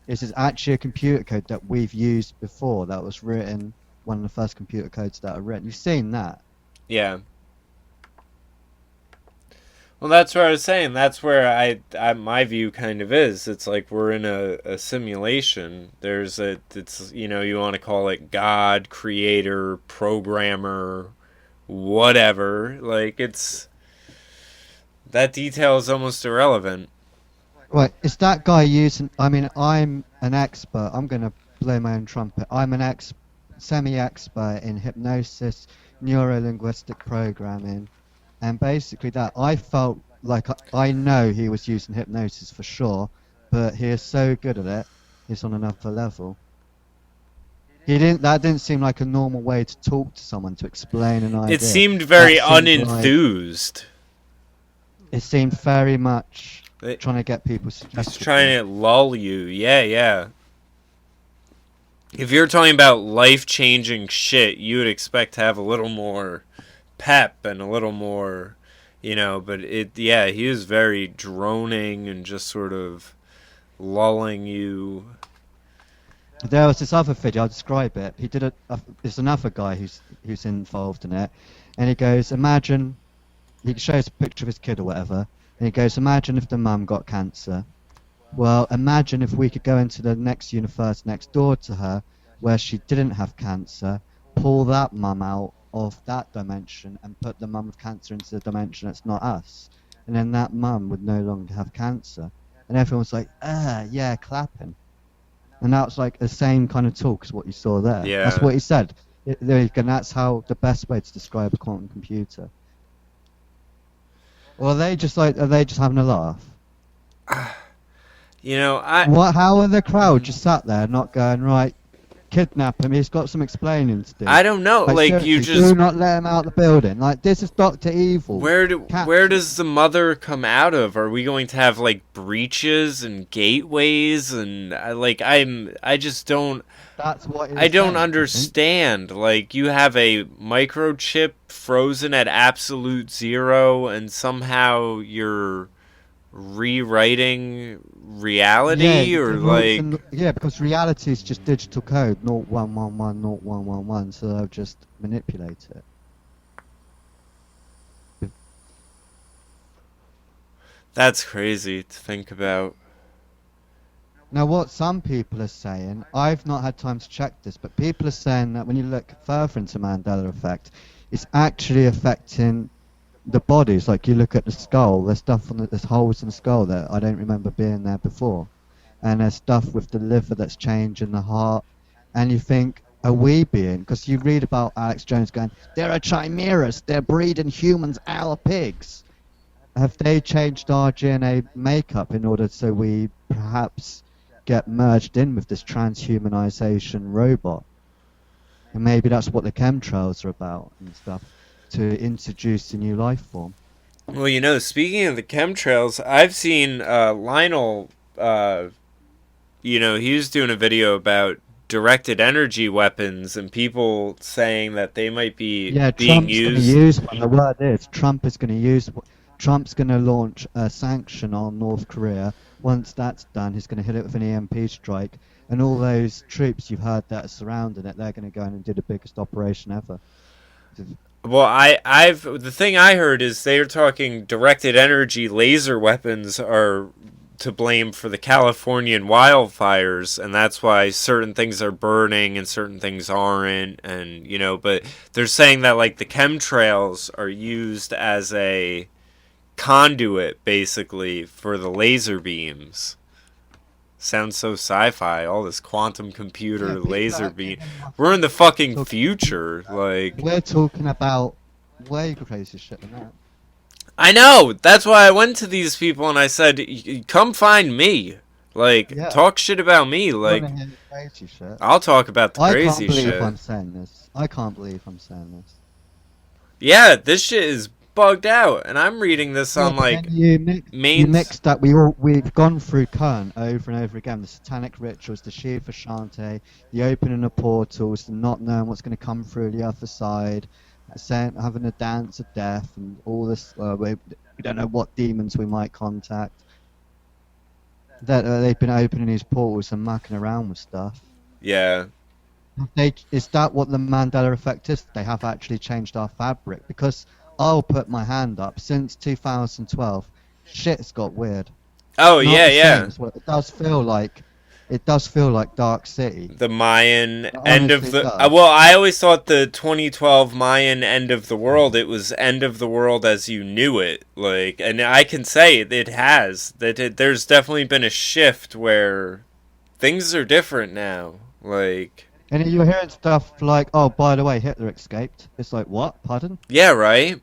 is actually a computer code that we've used before, that was written, one of the first computer codes that are written. You've seen that.
Yeah. Well, that's what I was saying. That's where I my view kind of is. It's like we're in a simulation. It's, you know, you want to call it God, creator, programmer, whatever. Like, it's, that detail is almost irrelevant.
Right, is that guy using, I mean, I'm an expert, I'm going to blow my own trumpet. I'm an semi-expert in hypnosis, neuro-linguistic programming, and basically that, I felt like I know he was using hypnosis for sure, but he is so good at it, he's on another level. That didn't seem like a normal way to talk to someone, to explain an idea.
It seemed very
That seemed
unenthused.
it seemed very much trying to get people suggested.
He's trying to lull you. Yeah, yeah. If you're talking about life-changing shit, you would expect to have a little more pep and a little more, you know, but yeah, he is very droning and just sort of lulling you.
There was this other video, I'll describe it. He did there's another guy who's involved in it, and he goes, imagine, he shows a picture of his kid or whatever, and he goes, imagine if the mum got cancer. Well, imagine if we could go into the next universe next door to her, where she didn't have cancer, pull that mum out of that dimension, and put the mum with cancer into the dimension that's not us. And then that mum would no longer have cancer. And everyone's like, yeah, clapping. And that's like the same kind of talk as what you saw there.
Yeah.
That's what he said. And that's how the best way to describe a quantum computer. Or are they just having a laugh?
You know,
How are the crowd just sat there not going, right, kidnap him, he's got some explaining to do?
I don't know. Like you
seriously,
just
do not let him out the building. Like, this is Dr. Evil.
Where does the mother come out of? Are we going to have like breaches and gateways and I just don't.
That's what
I don't understand. Like, you have a microchip frozen at absolute zero, and somehow you're rewriting reality, or like.
Yeah, because reality is just digital code, 0111, 0111, so they'll just manipulate it.
That's crazy to think about.
Now, what some people are saying, I've not had time to check this, but people are saying that when you look further into Mandela effect, it's actually affecting the bodies, like you look at the skull, there's stuff on there's holes in the skull that I don't remember being there before, and there's stuff with the liver that's changed in the heart, and you think, are we being? Because you read about Alex Jones going, there are chimeras, they're breeding humans out of pigs. Have they changed our DNA makeup in order so we perhaps get merged in with this transhumanization robot? And maybe that's what the chemtrails are about and stuff, to introduce a new life form.
Well, you know, speaking of the chemtrails, I've seen Lionel, you know, he was doing a video about directed energy weapons and people saying that they might be being used.
The word is Trump is going to use. Trump's going to launch a sanction on North Korea. Once that's done, he's going to hit it with an EMP strike, and all those troops you've heard that are surrounding it, they're going to go in and do the biggest operation ever.
Well, the thing I heard is they're talking directed energy laser weapons are to blame for the Californian wildfires, and that's why certain things are burning and certain things aren't, and you know, but they're saying that like the chemtrails are used as a conduit basically for the laser beams. Sounds so sci-fi, all this quantum computer laser beam. We're in the fucking future, like
we're talking about way crazy shit than that.
I know. That's why I went to these people and I said, "Come find me. Like, talk shit about me. Like,
crazy shit.
I'll talk about the crazy shit."
I can't believe I'm saying this. I can't believe I'm saying this.
Yeah, this shit is bugged out, and I'm reading this on like
you mixed up. We've gone through Kern over and over again. The satanic rituals, the Shiva Shanti, the opening of portals, the not knowing what's going to come through the other side. Having a dance of death and all this. We don't know what demons we might contact. That they've been opening these portals and mucking around with stuff.
Yeah.
Is that what the Mandela effect is? They have actually changed our fabric. Because I'll put my hand up. Since 2012, shit's got weird.
Oh yeah.
It does feel like Dark City.
The Mayan end of the... well, I always thought the 2012 Mayan end of the world, it was end of the world as you knew it. Like, and I can say it has. There's definitely been a shift where things are different now. Like...
And you're hearing stuff like, oh, by the way, Hitler escaped. It's like, what? Pardon?
Yeah, right?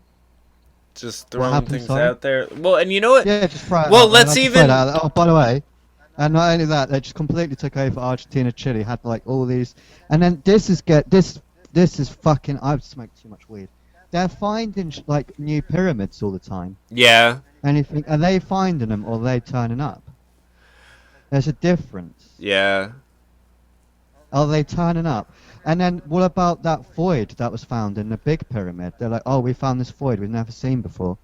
Just throwing things out there. Well, and you know what?
Yeah, just throw it
well,
out.
let's even...
Oh, by the way... And not only that, they just completely took over Argentina, Chile, had like all these, and then this is fucking. I've smoked too much weed. They're finding like new pyramids all the time.
Yeah.
And you think, are they finding them or are they turning up? There's a difference.
Yeah.
Are they turning up? And then what about that void that was found in the big pyramid? They're like, oh, we found this void we've never seen before.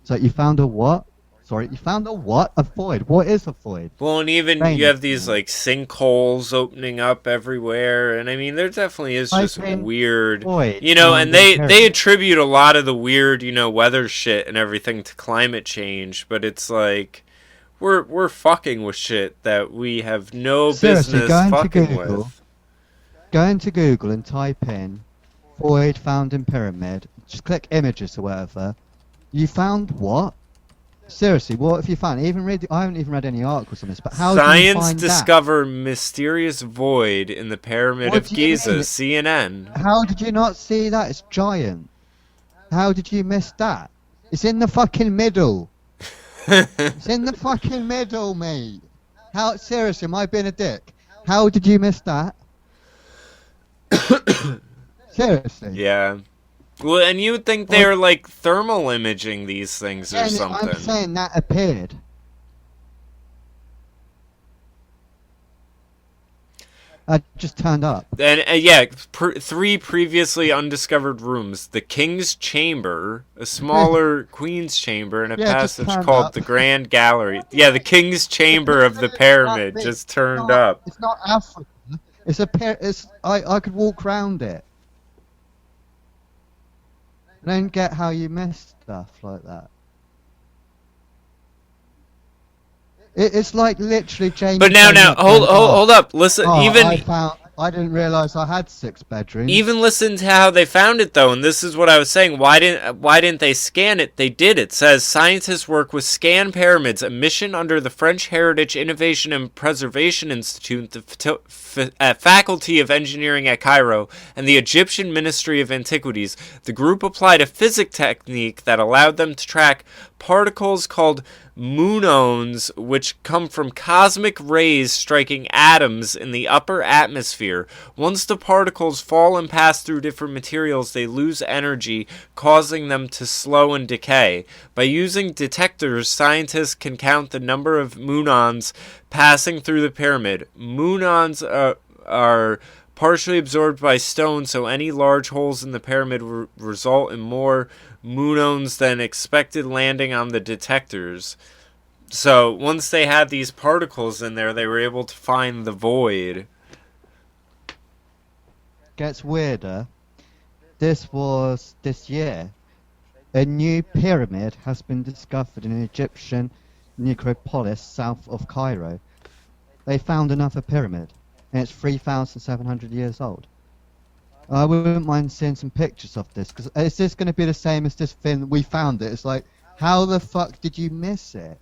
So you found a what? Sorry, you found a what? A void. What is a void?
Well, and even you have these like sinkholes opening up everywhere, and I mean, there definitely is just weird, you know. And they attribute a lot of the weird, you know, weather shit and everything to climate change, but it's like we're fucking with shit that we have no business fucking with.
Go into Google and type in void found in pyramid. Just click images or whatever. You found what? Seriously, what have you found? I haven't even read any articles on this, but how
Science
do you find
discover mysterious void in the Pyramid of Giza, CNN.
How did you not see that? It's giant. How did you miss that? It's in the fucking middle. It's in the fucking middle, mate. Seriously, am I being a dick? How did you miss that? Seriously.
Yeah. Well, and you would think they're like thermal imaging these things or something.
I'm saying that appeared. I just turned up.
And yeah, 3 previously undiscovered rooms: the King's Chamber, a smaller Queen's Chamber, and a passage called the Grand Gallery. Yeah, the King's Chamber of the pyramid just turned up.
It's not Africa. I could walk around it. I don't get how you miss stuff like that. It's like literally James.
But now, hold up. Listen,
I didn't realise I had 6 bedrooms.
Even listen to how they found it, though, and this is what I was saying. Why didn't they scan it? They did. It says scientists work with Scan Pyramids, a mission under the French Heritage Innovation and Preservation Institute, the Faculty of Engineering at Cairo, and the Egyptian Ministry of Antiquities. The group applied a physics technique that allowed them to track particles called muons, which come from cosmic rays striking atoms in the upper atmosphere. Once the particles fall and pass through different materials, they lose energy, causing them to slow and decay. By using detectors, scientists can count the number of muons passing through the pyramid. Muons are partially absorbed by stone, so any large holes in the pyramid result in more muons than expected landing on the detectors. So once they had these particles in there, they were able to find the void.
Gets weirder. This was this year. A new pyramid has been discovered in an Egyptian necropolis south of Cairo. They found another pyramid, and it's 3,700 years old. I wouldn't mind seeing some pictures of this, because is this going to be the same as this thing we found it? It's like, how the fuck did you miss it?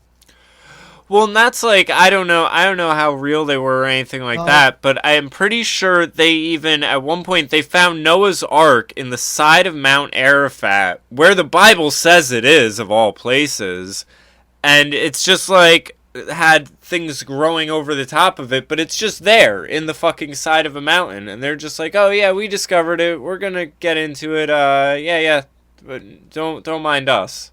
Well, and that's like, I don't know how real they were or anything like that, but I am pretty sure they even, at one point, they found Noah's Ark in the side of Mount Arafat, where the Bible says it is, of all places, and it's just like, had things growing over the top of it, but it's just there, in the fucking side of a mountain, and they're just like, oh yeah, we discovered it, we're gonna get into it, yeah, but don't mind us.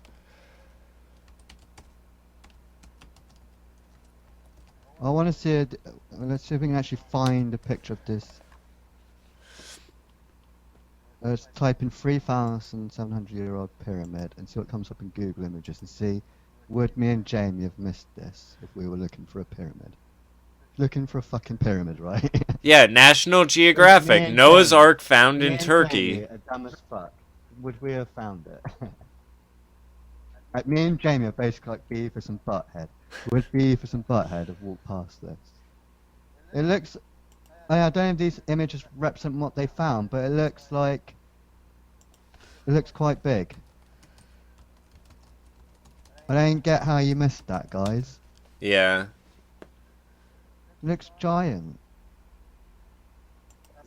I want to see it. Let's see if we can actually find a picture of this. Let's type in 3,700-year-old pyramid and see what comes up in Google Images and see, would me and Jamie have missed this if we were looking for a pyramid? Looking for a fucking pyramid, right?
Yeah, National Geographic, Noah's Ark found in Turkey.
Jamie are dumb as fuck. Would we have found it? Like, me and Jamie are basically like Beavis and Butthead. Would Beavis and Butthead have walked past this? It looks... I don't know if these images represent what they found, but it looks like... It looks quite big. I don't get how you missed that, guys.
Yeah.
It looks giant.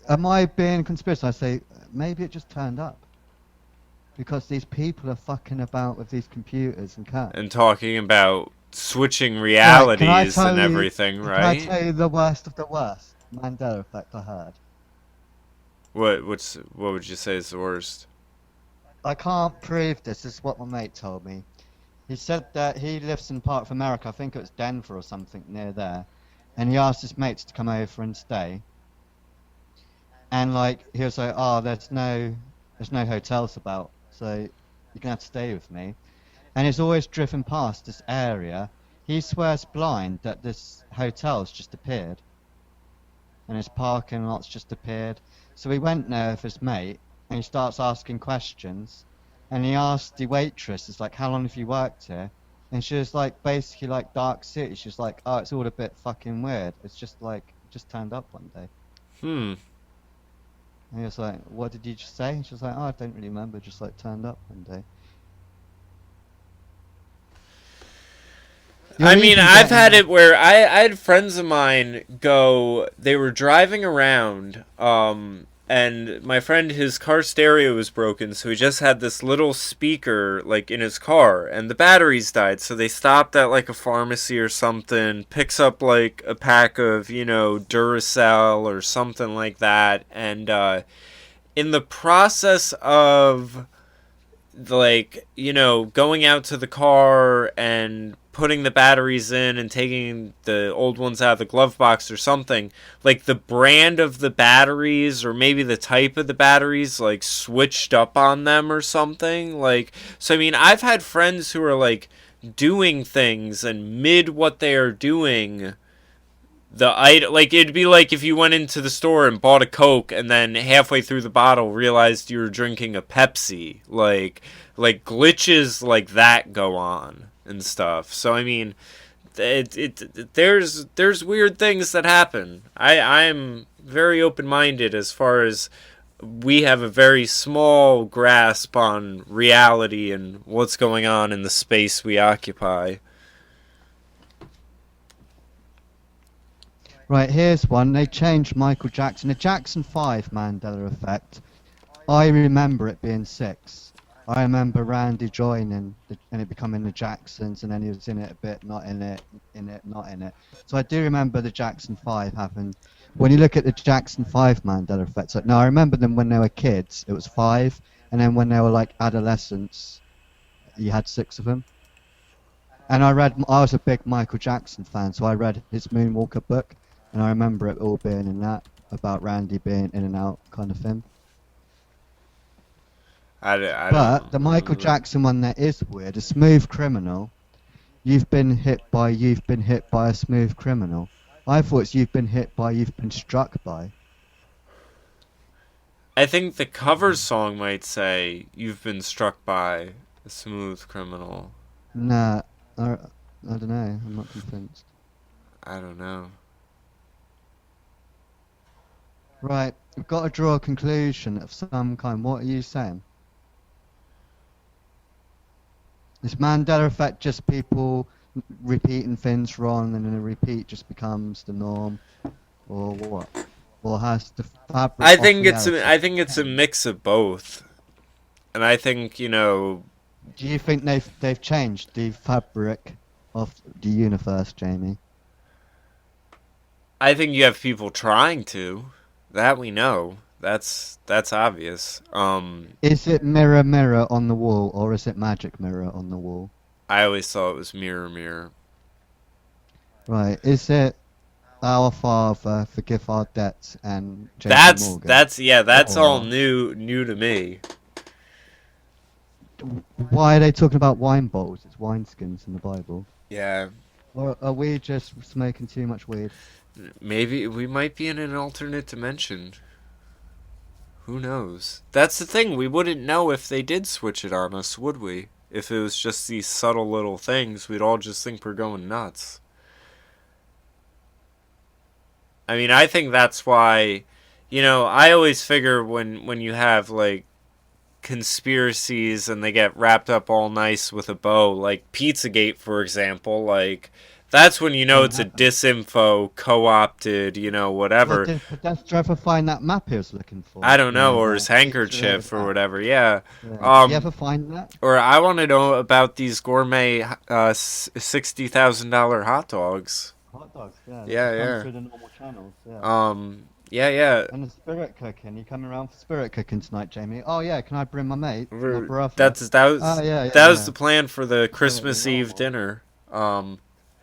Am I being conspiracy? I say, maybe it just turned up. Because these people are fucking about with these computers and cats.
And talking about switching realities and everything,
Can
right?
I tell you the worst of the worst Mandela effect I heard?
What would you say is the worst?
I can't prove this. This is what my mate told me. He said that he lives in part of America. I think it was Denver or something near there. And he asked his mates to come over and stay. And like he was like, oh, there's no hotels about, so you're gonna have to stay with me. And he's always driven past this area. He swears blind that this hotel's just appeared. And his parking lot's just appeared. So he went there with his mate, and he starts asking questions. And he asked the waitress, it's like, how long have you worked here? And she was like, basically like Dark City. She was like, oh, it's all a bit fucking weird. It's just like, it just turned up one day. And he was like, what did you just say? And she was like, oh, I don't really remember, just like turned up one day.
I mean, I've had it where I had friends of mine go, they were driving around, and my friend, his car stereo was broken, so he just had this little speaker, like, in his car, and the batteries died, so they stopped at, like, a pharmacy or something, picks up, like, a pack of, you know, Duracell or something like that, and, in the process of, like, you know, going out to the car and putting the batteries in and taking the old ones out of the glove box or something, like the brand of the batteries or maybe the type of the batteries like switched up on them or something. Like, so I mean, I've had friends who are like doing things and mid what they are doing, like it'd be like if you went into the store and bought a Coke and then halfway through the bottle realized you were drinking a Pepsi. Like glitches like that go on and stuff. So I mean, there's weird things that happen. I'm very open-minded as far as we have a very small grasp on reality and what's going on in the space we occupy.
Right, here's one. They changed Michael Jackson. The Jackson 5 Mandela effect. I remember it being 6. I remember Randy joining and it becoming the Jacksons, and then he was in it a bit, not in it, not in it. So I do remember the Jackson 5 happened. When you look at the Jackson 5 Mandela effects, like, no, I remember them when they were kids, it was 5, and then when they were like adolescents, you had 6 of them. And I was a big Michael Jackson fan, so I read his Moonwalker book, and I remember it all being in that, about Randy being in and out kind of thing. But the Michael Jackson one that is weird, a smooth criminal. You've been hit by a smooth criminal. I thought it's you've been struck by.
I think the cover song might say you've been struck by a smooth criminal.
Nah, I don't know. I'm not convinced.
I don't know.
Right, we've got to draw a conclusion of some kind. What are you saying? Is Mandela effect just people repeating things wrong, and then a repeat just becomes the norm, or what? Or has the fabric?
I think it's a mix of both, and I think, you know.
Do you think they've changed the fabric of the universe, Jamie?
I think you have people trying to. That we know. That's obvious.
Is it mirror, mirror on the wall, or is it magic mirror on the wall?
I always thought it was mirror, mirror.
Right. Is it Our Father, forgive our debts, and JP Morgan?
That's all new to me.
Why are they talking about wine bottles? It's wineskins in the Bible.
Yeah.
Or are we just smoking too much weed?
Maybe we might be in an alternate dimension. Who knows? That's the thing. We wouldn't know if they did switch it on us, would we? If it was just these subtle little things, we'd all just think we're going nuts. I mean, I think that's why, you know, I always figure when you have, like, conspiracies and they get wrapped up all nice with a bow, like Pizzagate, for example, like, that's when you know it's a disinfo, co-opted, you know, whatever.
Did the bus driver find that map he was looking for?
I don't know, or his handkerchief or whatever, yeah.
Did you ever find that?
Or I want to know about these gourmet $60,000 hot dogs.
Hot dogs, yeah.
Yeah.
Through the normal channels, yeah.
Yeah.
And the spirit cooking. You coming around for spirit cooking tonight, Jamie? Oh yeah, can I bring my mate? My brother?
That was the plan for the Christmas Eve dinner.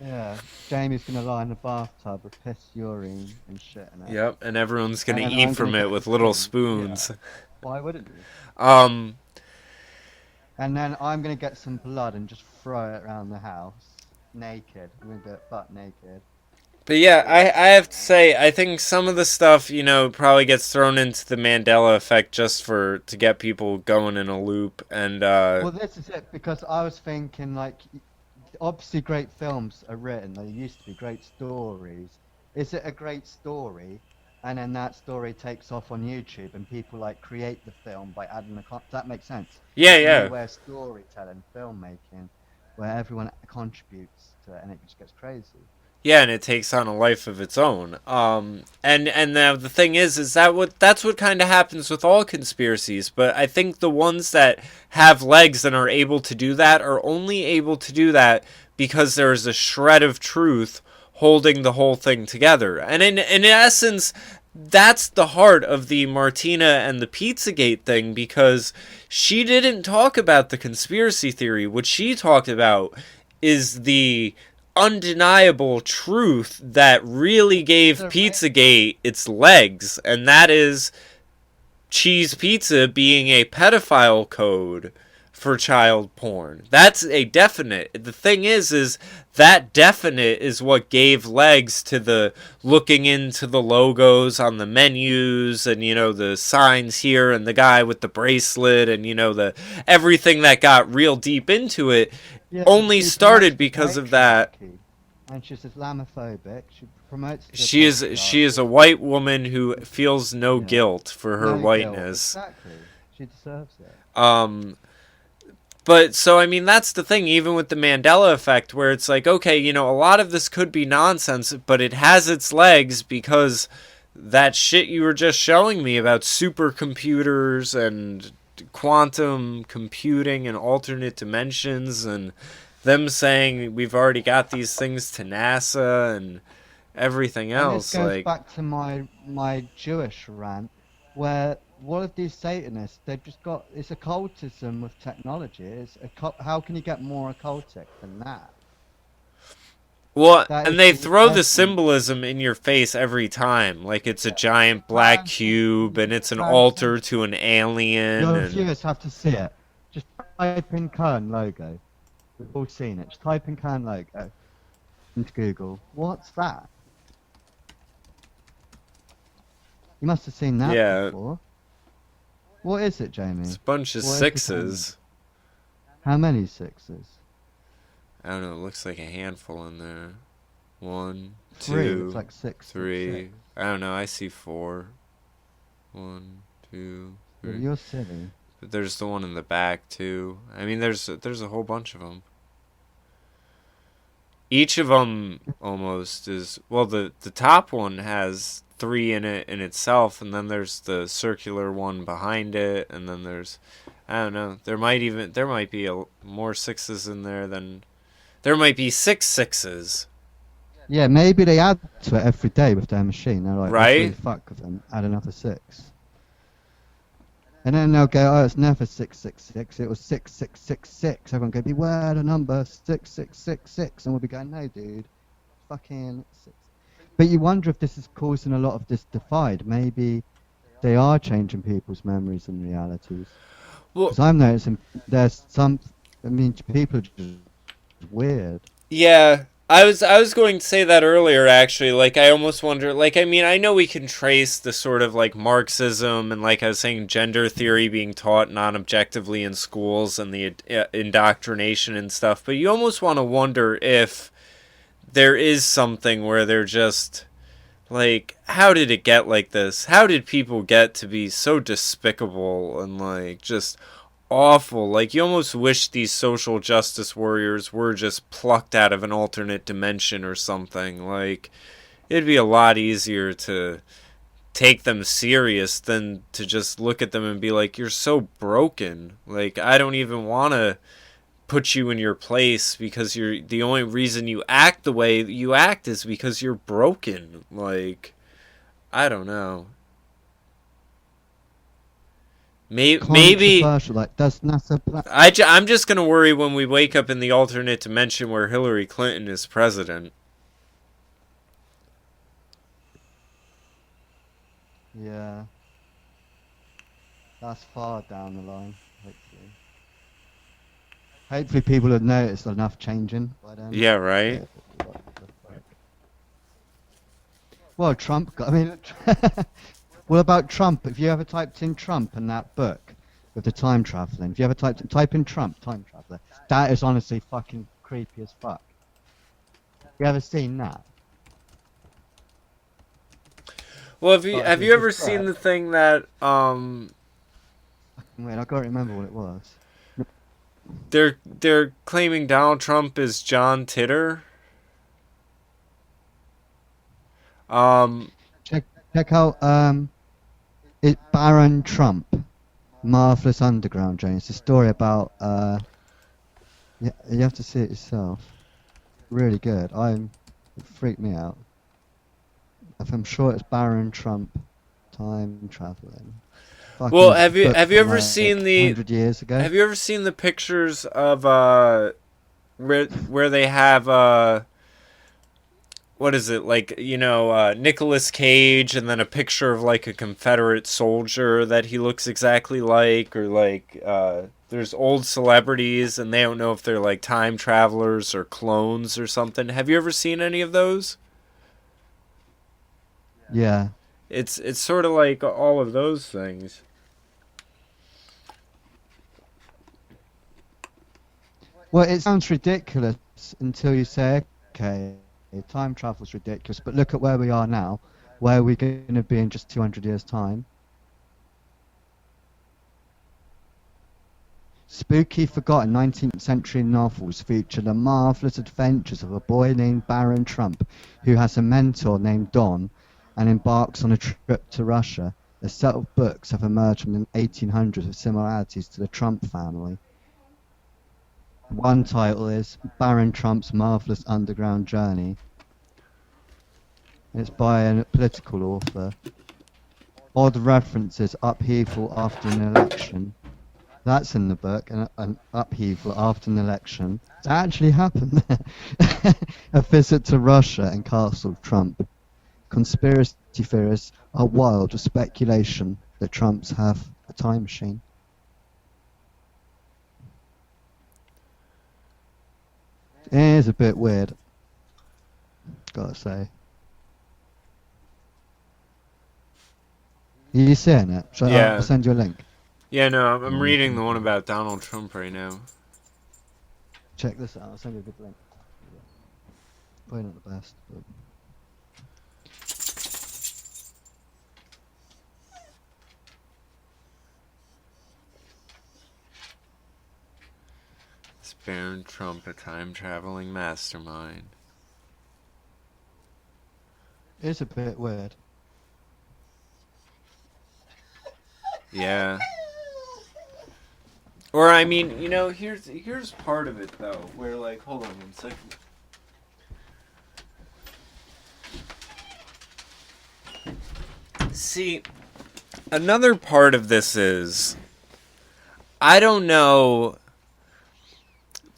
Yeah, Jamie's gonna lie in the bathtub with piss, urine, and shit in it.
Yep, and everyone's gonna eat from it with little spoons.
Yeah. Why wouldn't you?
And
then I'm gonna get some blood and just throw it around the house, naked. I'm gonna do it butt naked.
But yeah, I have to say, I think some of the stuff, you know, probably gets thrown into the Mandela effect just to get people going in a loop, and
Well, this is it, because I was thinking, like, obviously great films are written, they used to be great stories. Is it a great story, and then that story takes off on YouTube, and people, like, create the film by adding the... Does that make sense?
Yeah.
Where storytelling, filmmaking, where everyone contributes to it, and it just gets crazy.
Yeah, and it takes on a life of its own. And now the thing is that's what kind of happens with all conspiracies. But I think the ones that have legs and are able to do that are only able to do that because there is a shred of truth holding the whole thing together. And in essence, that's the heart of the Martina and the Pizzagate thing, because she didn't talk about the conspiracy theory. What she talked about is the undeniable truth that really gave Pizzagate its legs, and that is cheese pizza being a pedophile code for child porn. That's a definite. The thing is that definite is what gave legs to the looking into the logos on the menus, and, you know, the signs here, and the guy with the bracelet, and, you know, the everything that got real deep into it. Yeah, only started because of that.
and she's Islamophobic. She promotes. the
She is a white woman who feels no
Yeah.
guilt for her
No guilt.
whiteness.
Exactly. She deserves it.
But so I mean that's the thing, even with the Mandela effect, where it's like, okay, you know, a lot of this could be nonsense, but it has its legs because that shit you were just showing me about supercomputers and quantum computing and alternate dimensions and them saying we've already got these things to NASA and everything else.
And this goes
Like,
back to my Jewish rant, where all of these Satanists, they've just got, it's occultism with technology. How can you get more occultic than that?
well,
That
and
is
they
the
throw the
essence.
symbolism in your face every time. Like it's a giant black cube and it's an
Fancy.
altar to an alien.
Your
And
viewers have to see it. Just type in Kern logo. We've all seen it. Just type in Kern logo into Google. What's that? You must have seen that
Yeah.
before. What is it, Jamie?
it's a bunch of
What is the
sixes.
How many sixes?
I don't know, it looks like a handful in there. 1,
Three.
2,
It's like six.
3. I don't know, I see 4. 1, 2, 3.
You're silly.
But there's the one in the back too. I mean, there's a whole bunch of them. Each of them almost is, well, the top one has 3 in it in itself, and then there's the circular one behind it, and then there's, I don't know, there might be more sixes in there than, there might be 6 sixes.
Yeah, maybe they add to it every day with their machine. They're like,
Right?
"Let's really fuck with them, add another 6. And then they'll go, oh, it's never 666, it was 6666. Everyone go, beware the number 6666. And we'll be going, no, dude, fucking 6. But you wonder if this is causing a lot of this divide. Maybe they are changing people's memories and realities.
Well,
Because I'm noticing there's some, I mean, people are just weird.
yeah, I was going to say that earlier, actually. Like, I almost wonder, like, I mean, I know we can trace the sort of, like, Marxism and, like I was saying, gender theory being taught non-objectively in schools and the indoctrination and stuff, but you almost want to wonder if there is something where they're just, like, how did it get like this? How did people get to be so despicable and, like, just awful? Like, you almost wish these social justice warriors were just plucked out of an alternate dimension or something. Like, it'd be a lot easier to take them serious than to just look at them and be like, you're so broken. Like, I don't even want to put you in your place because you're the only reason you act the way you act is because you're broken. Like, I don't know. Maybe
Controversial, like, does NASA plan?
I'm just gonna worry when we wake up in the alternate dimension where Hillary Clinton is president.
Yeah. That's far down the line, hopefully. Hopefully people have noticed enough changing by then.
Yeah, right.
Well, Trump got, I mean, what about Trump? If you ever typed in Trump in that book with the time traveling, if you ever type in Trump, time traveler, that is honestly fucking creepy as fuck. You ever seen that?
Well, have you ever seen the thing that
Wait, I can't remember what it was.
they're claiming Donald Trump is John Titor?
Check out it Baron Trump, Marvelous Underground, Jane. It's a story about yeah, you have to see it yourself. Really good. It freaked me out. I'm sure it's Baron Trump, time traveling.
Well, have you ever
like
seen the
100 years ago?
Have you ever seen the pictures of where they have what is it, like, you know, Nicolas Cage and then a picture of like a Confederate soldier that he looks exactly like, or like there's old celebrities and they don't know if they're like time travelers or clones or something. Have you ever seen any of those?
Yeah.
It's sort of like all of those things.
Well, it sounds ridiculous until you say, okay, Time travel's ridiculous, but look at where we are now. Where are we going to be in just 200 years' time? Spooky, forgotten 19th century novels feature the marvellous adventures of a boy named Baron Trump, who has a mentor named Don, and embarks on a trip to Russia. A set of books have emerged from the 1800s with similarities to the Trump family. One title is Baron Trump's Marvellous Underground Journey. It's by a political author. Odd references, upheaval after an election. That's in the book, an upheaval after an election. It actually happened there. A visit to Russia and Castle Trump. Conspiracy theorists are wild with speculation that Trumps have a time machine. It is a bit weird, gotta say. Are you seeing it?
Yeah.
I'll send you a link.
Yeah, no, I'm reading the one about Donald Trump right now.
Check this out. I'll send you a good link. Probably not the best, but...
Is Baron Trump a time-traveling mastermind?
It's a bit weird.
Yeah. Or, I mean, you know, here's part of it, though, where, like, hold on 1 second. See, another part of this is, I don't know,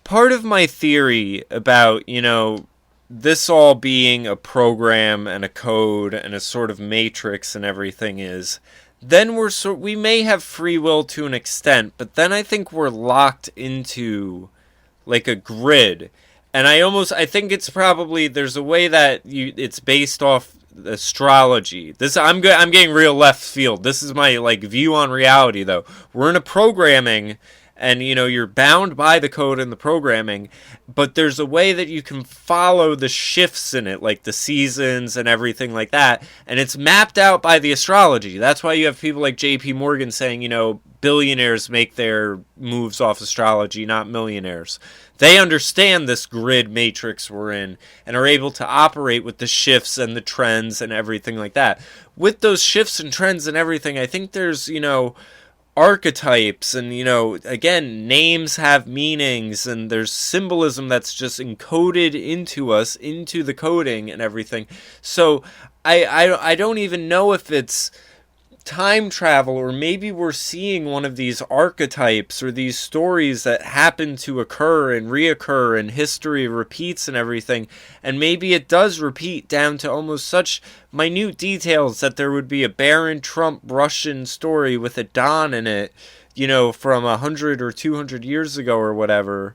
part of my theory about, you know, this all being a program and a code and a sort of matrix and everything is, then we may have free will to an extent, but then I think we're locked into like a grid. And I think it's probably, there's a way that it's based off astrology. I'm getting real left field. This is my like view on reality though. We're in a programming, and you know, you're bound by the code and the programming, but there's a way that you can follow the shifts in it, like the seasons and everything like that, and it's mapped out by the astrology. That's why you have people like J.P. Morgan saying, you know, billionaires make their moves off astrology, not millionaires. They understand this grid matrix we're in and are able to operate with the shifts and the trends and everything like that. With those shifts and trends and everything, I think there's, you know, archetypes, and you know, again, names have meanings, and there's symbolism that's just encoded into us, into the coding and everything. So I don't even know if it's time travel, or maybe we're seeing one of these archetypes or these stories that happen to occur and reoccur, and history repeats and everything, and maybe it does repeat down to almost such minute details that there would be a Baron Trump Russian story with a Don in it, you know, from 100 or 200 years ago or whatever.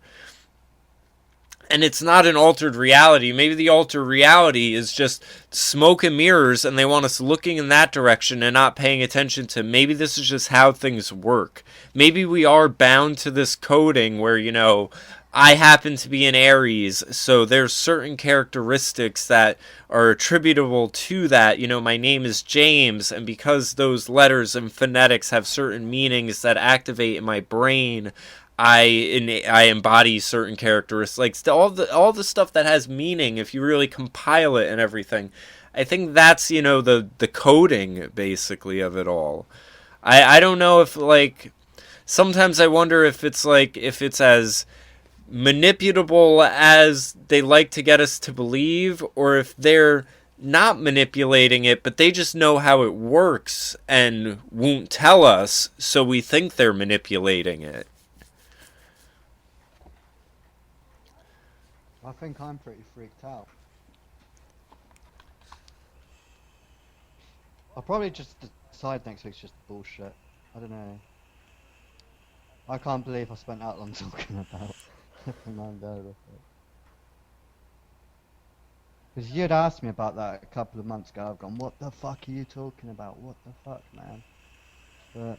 And it's not an altered reality. Maybe the altered reality is just smoke and mirrors, and they want us looking in that direction and not paying attention to maybe this is just how things work. Maybe we are bound to this coding where, you know, I happen to be an Aries, so there's certain characteristics that are attributable to that. You know, my name is James, and because those letters and phonetics have certain meanings that activate in my brain, I embody certain characteristics, like all the stuff that has meaning if you really compile it and everything. I think that's, you know, the coding basically of it all. I don't know if, like, sometimes I wonder if it's like, if it's as manipulable as they like to get us to believe, or if they're not manipulating it, but they just know how it works and won't tell us, so we think they're manipulating it.
I think I'm pretty freaked out. I'll probably just decide next week's just bullshit. I don't know. I can't believe I spent that long talking about Mandela. Because you'd asked me about that a couple of months ago, I've gone, what the fuck are you talking about? What the fuck, man? But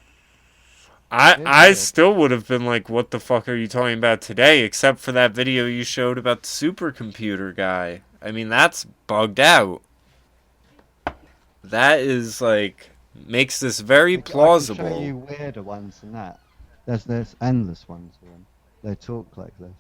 I still would have been like, what the fuck are you talking about today? Except for that video you showed about the supercomputer guy. I mean, that's bugged out. That is like makes this very
I can show
plausible.
you weirder ones than that. There's endless ones of them. They talk like this.